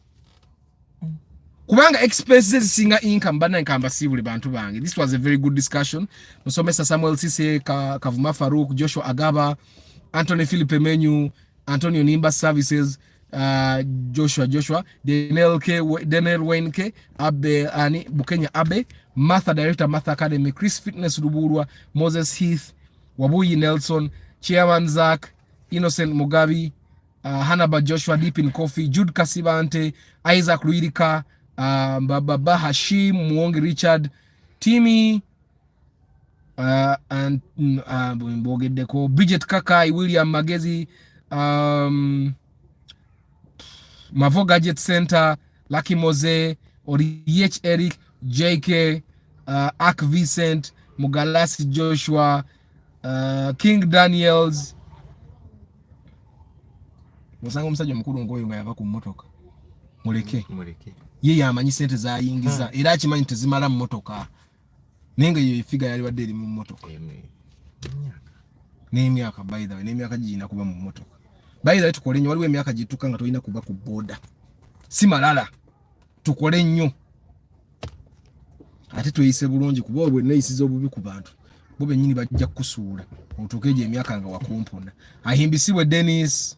kubanga expenses singa income bana nkamba sibule bantu bange. This was a very good discussion. Musomesa Samuel Sise, Kavuma Farouk, Joshua Agaba, Anthony Philippe Menu, Antonio Nimba Services, Joshua, Daniel Wayne K, Abe Ani Bukenya Abe, Martha Director Martha Academy, Chris Fitness Ruburwa, Moses Heath, Wabuyi Nelson, Chairman Zach, Innocent Mugabi, Hanaba Joshua, Deep in Coffee, Jude Kasibante, Isaac Luirika, Baba Hashim, Mwongi Richard, Timmy, and Bridget Kakai, William Magezi, Mavo Gadget Center, Lucky Mose, Oriech Eric, JK, Ak Vincent, Mugalasi Joshua, King Daniels. Musango msajja mukulu ngoyo nga yava ku motoka. Muleke. Ye yamanyi sente za yingiza era akimanyi tezimala mu motoka. Nenge yo ifiga yali wadde eri mu motoka. N'emyaka by the way, n'emyaka gina kuba mu motoka. By the way, tukole nnyo waliwo emyaka gituka nga tolina kuba ku boda. Si malala. Tukole nnyo. Ate tuyise bulungi kuba obwe neyisiza obubi ku bantu. Bo bennyini bajja kusuula. Otukeje emyaka nga wakumpuna. Ahimbisibwe Dennis.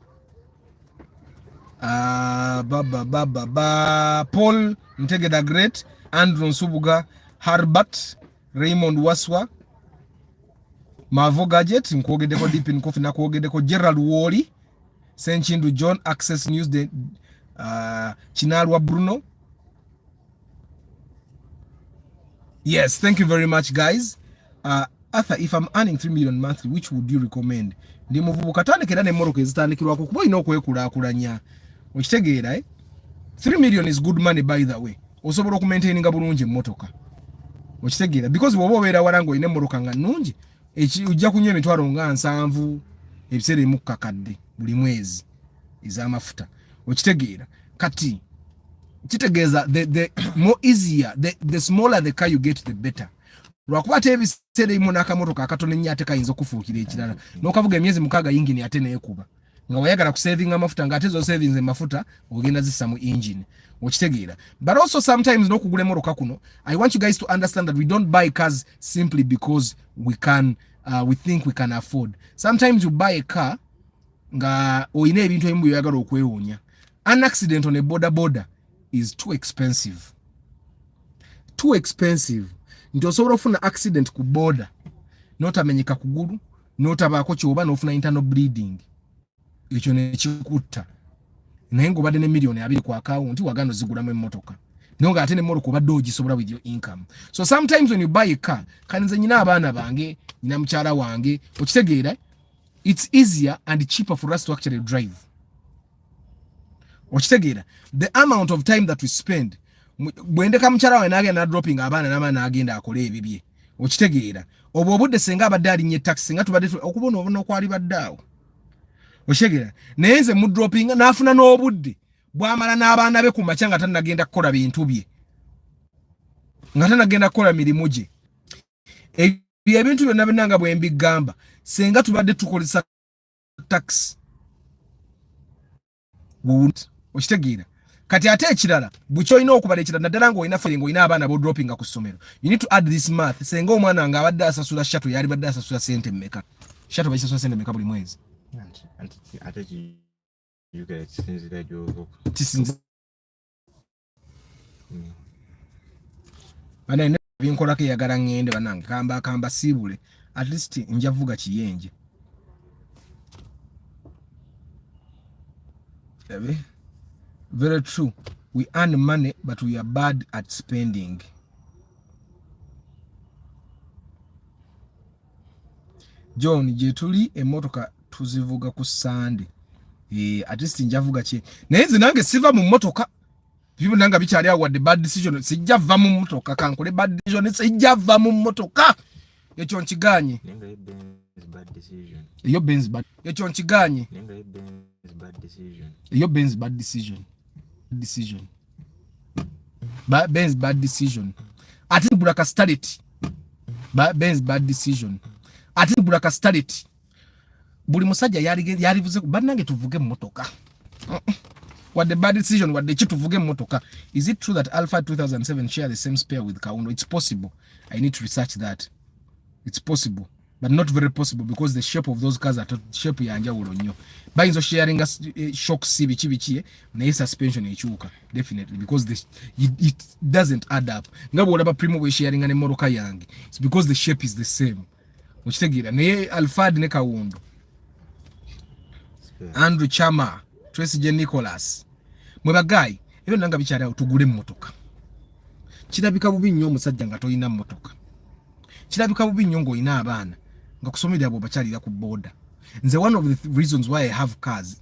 Paul Ntegeda Great, Andrew Nsubuga, Harbert, Raymond Waswa, Mavo Gadget, Nkwogedeko Deep in Coffee, Nakwogedeko Gerald Woli, Senchindu John, Access News, Chinalwa Bruno. Yes, thank you very much, guys. Arthur, if I'm earning 3 million monthly, which would you recommend? Ndi muvubuka tandikira ne moroke zitandikirwako kuba ino okwekulaakulanya. Okitegeera 3 million is good money by the way. Osobola okumaintaininga bulungi emmotoka. Okitegeera because bwoba obeera warango ine moroka nga nnungi ujja kunywa emitwalo nga 7 ebiseera emu kakadde buli mwezi ez'amafuta. Okitegeera kati kitegeeza the more easier the smaller the car you get the better. Lwakuba ate ebiseera emu n'akamotoka akatono nnyo ate kayinza okufuukira ekirala n'okavuga emyezi 6 yingini ate neekuba nga wayagala ku saving amafuta nga ate zo savings emafuta ogenda zissa mu engine. Okitegeera. But also sometimes n'okugula emmotoka kuno, I want you guys to understand that we don't buy cars simply because we think we can afford. Sometimes you buy a car nga oyina ebintu ebimu byoyagala okwewuunya. An accident on a border is too expensive. Too expensive. Nti osobola ofuna accident ku border n'otamenyeka kugulu n'otabaako kyoba n'ofuna internal bleeding. Ekyo ne kikutta. Naye ng'obadde ne million 2 ku account wagano zigulamu emmotoka. Naye nga ate n'emmotoka obadde ogisobola with your income. So sometimes when you buy a car, kaninze nyina abaana bange, nyina mukyala wange, okitegeera, it's easier and cheaper for us to actually drive. Okitegeera, the amount of time that we spend bwendeka mukyala wange n'agenda dropping abaana n'amaana n'agenda akole ebibye. Okitegeera, obwo obudde senga abadde alinnye taxi nga tubadde okubona obona okwali baddaawo. Oshegera neze mu dropping nafuna n'obudde bwamala n'abaana be ku makya nga tanagenda kukola bintu bye nga tanagenda kukola mirimu gye ebintu byonna binanga bwe mbigamba senga tubadde tukolesa tax bunt. Okitegeera kati ate ekirala bukyo ina okubala ekirala naddala ng'olina feeling olina abaana bo dropping ku ssomero. You need to add this math. Senga omwana nga abadde asasula shatu yali badde asasula sente mmeka shatu bayisasula sente mmeka buli mwezi. You get since that you ana ne binkola ke yagala ngende banange kamba sibule at least njavuga kiyenje. Very true. We earn money but we are bad at spending. John jetuli emotoka tuzivuga ku Sunday. At least njavuga ki. Naye nze nange siva mu motoka. Bibu nanga bikyali awo the bad decision. Sijava mu motoka kankole bad decision. Sijava mu motoka. ekyo nkiganye Nenga Ben's bad decision. Eyo Ben's bad. Ekyo nkiganye Nenga Ben's bad decision. Eyo Ben's bad decision. Decision. Ben's bad decision. Ati bulaka started. Ben's bad decision. Ati bulaka started. Buli musajja yalivuze bannange tuvuge mmotoka. What the bad decision, what the chituvuge mmotoka. Is it true that Alpha 2007 share the same spare with Kaundo? It's possible. I need to research that. It's possible, but not very possible because the shape of those cars are shape ya njawulo nnyo. Bayinza sharing a shock sibi chibichie na suspension echuka definitely because it doesn't add up. Ngabo olaba primo we sharing ne moroka yange. It's because the shape is the same. Ukitegira ne Alpha ne Kaundo. Andrew Chama, Tracy J. Nicholas. Mwe bagayi, ebyo nanga bikyali awo tugule mmotoka. Kirabika bubi nnyo omusajja nga toyina mmotoka. Kirabika bubi nnyo ng'olina abaana nga kusomera abo bakyalira ku boda. Nze one of the reasons why I have cars,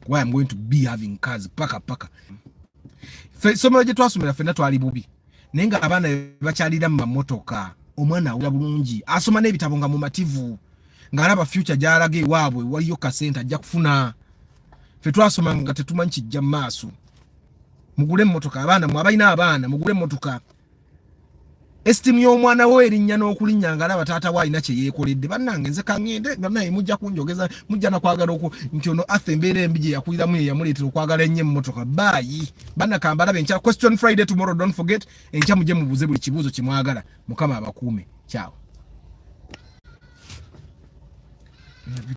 why I'm going to be having cars paka. Somero gye twasomera ffenna twali bubi. Naye nga abaana bakyalira mu mmotoka. Omwana awulira bulungi. Asoma n'ebitabo nga mumativu. Ngalaba future gyalaga ewaabwe waliyo kasente ajja kufuna. Ffe twasoma nga tetumanyi kijja mu maaso. Mugule mmotoka abaana mwe abalina abaana mugule mmotoka. Estimu y'omwana we erinnya n'okulinnya ngalaba taata we alina kye yeekoledde. Bannange nze kangende nga naye mujja kunjogeza mujja na kwagala nti ono Arthur embeera embi gye yakuliramu ye yamuleetera okwagala ennyo emmotoka. Baayi bannakambalabe enkya question Friday tomorrow, don't forget. Enkya mujje mubuuze buli kibuuzo kye mwagala. Mukama abakuume. Ciao.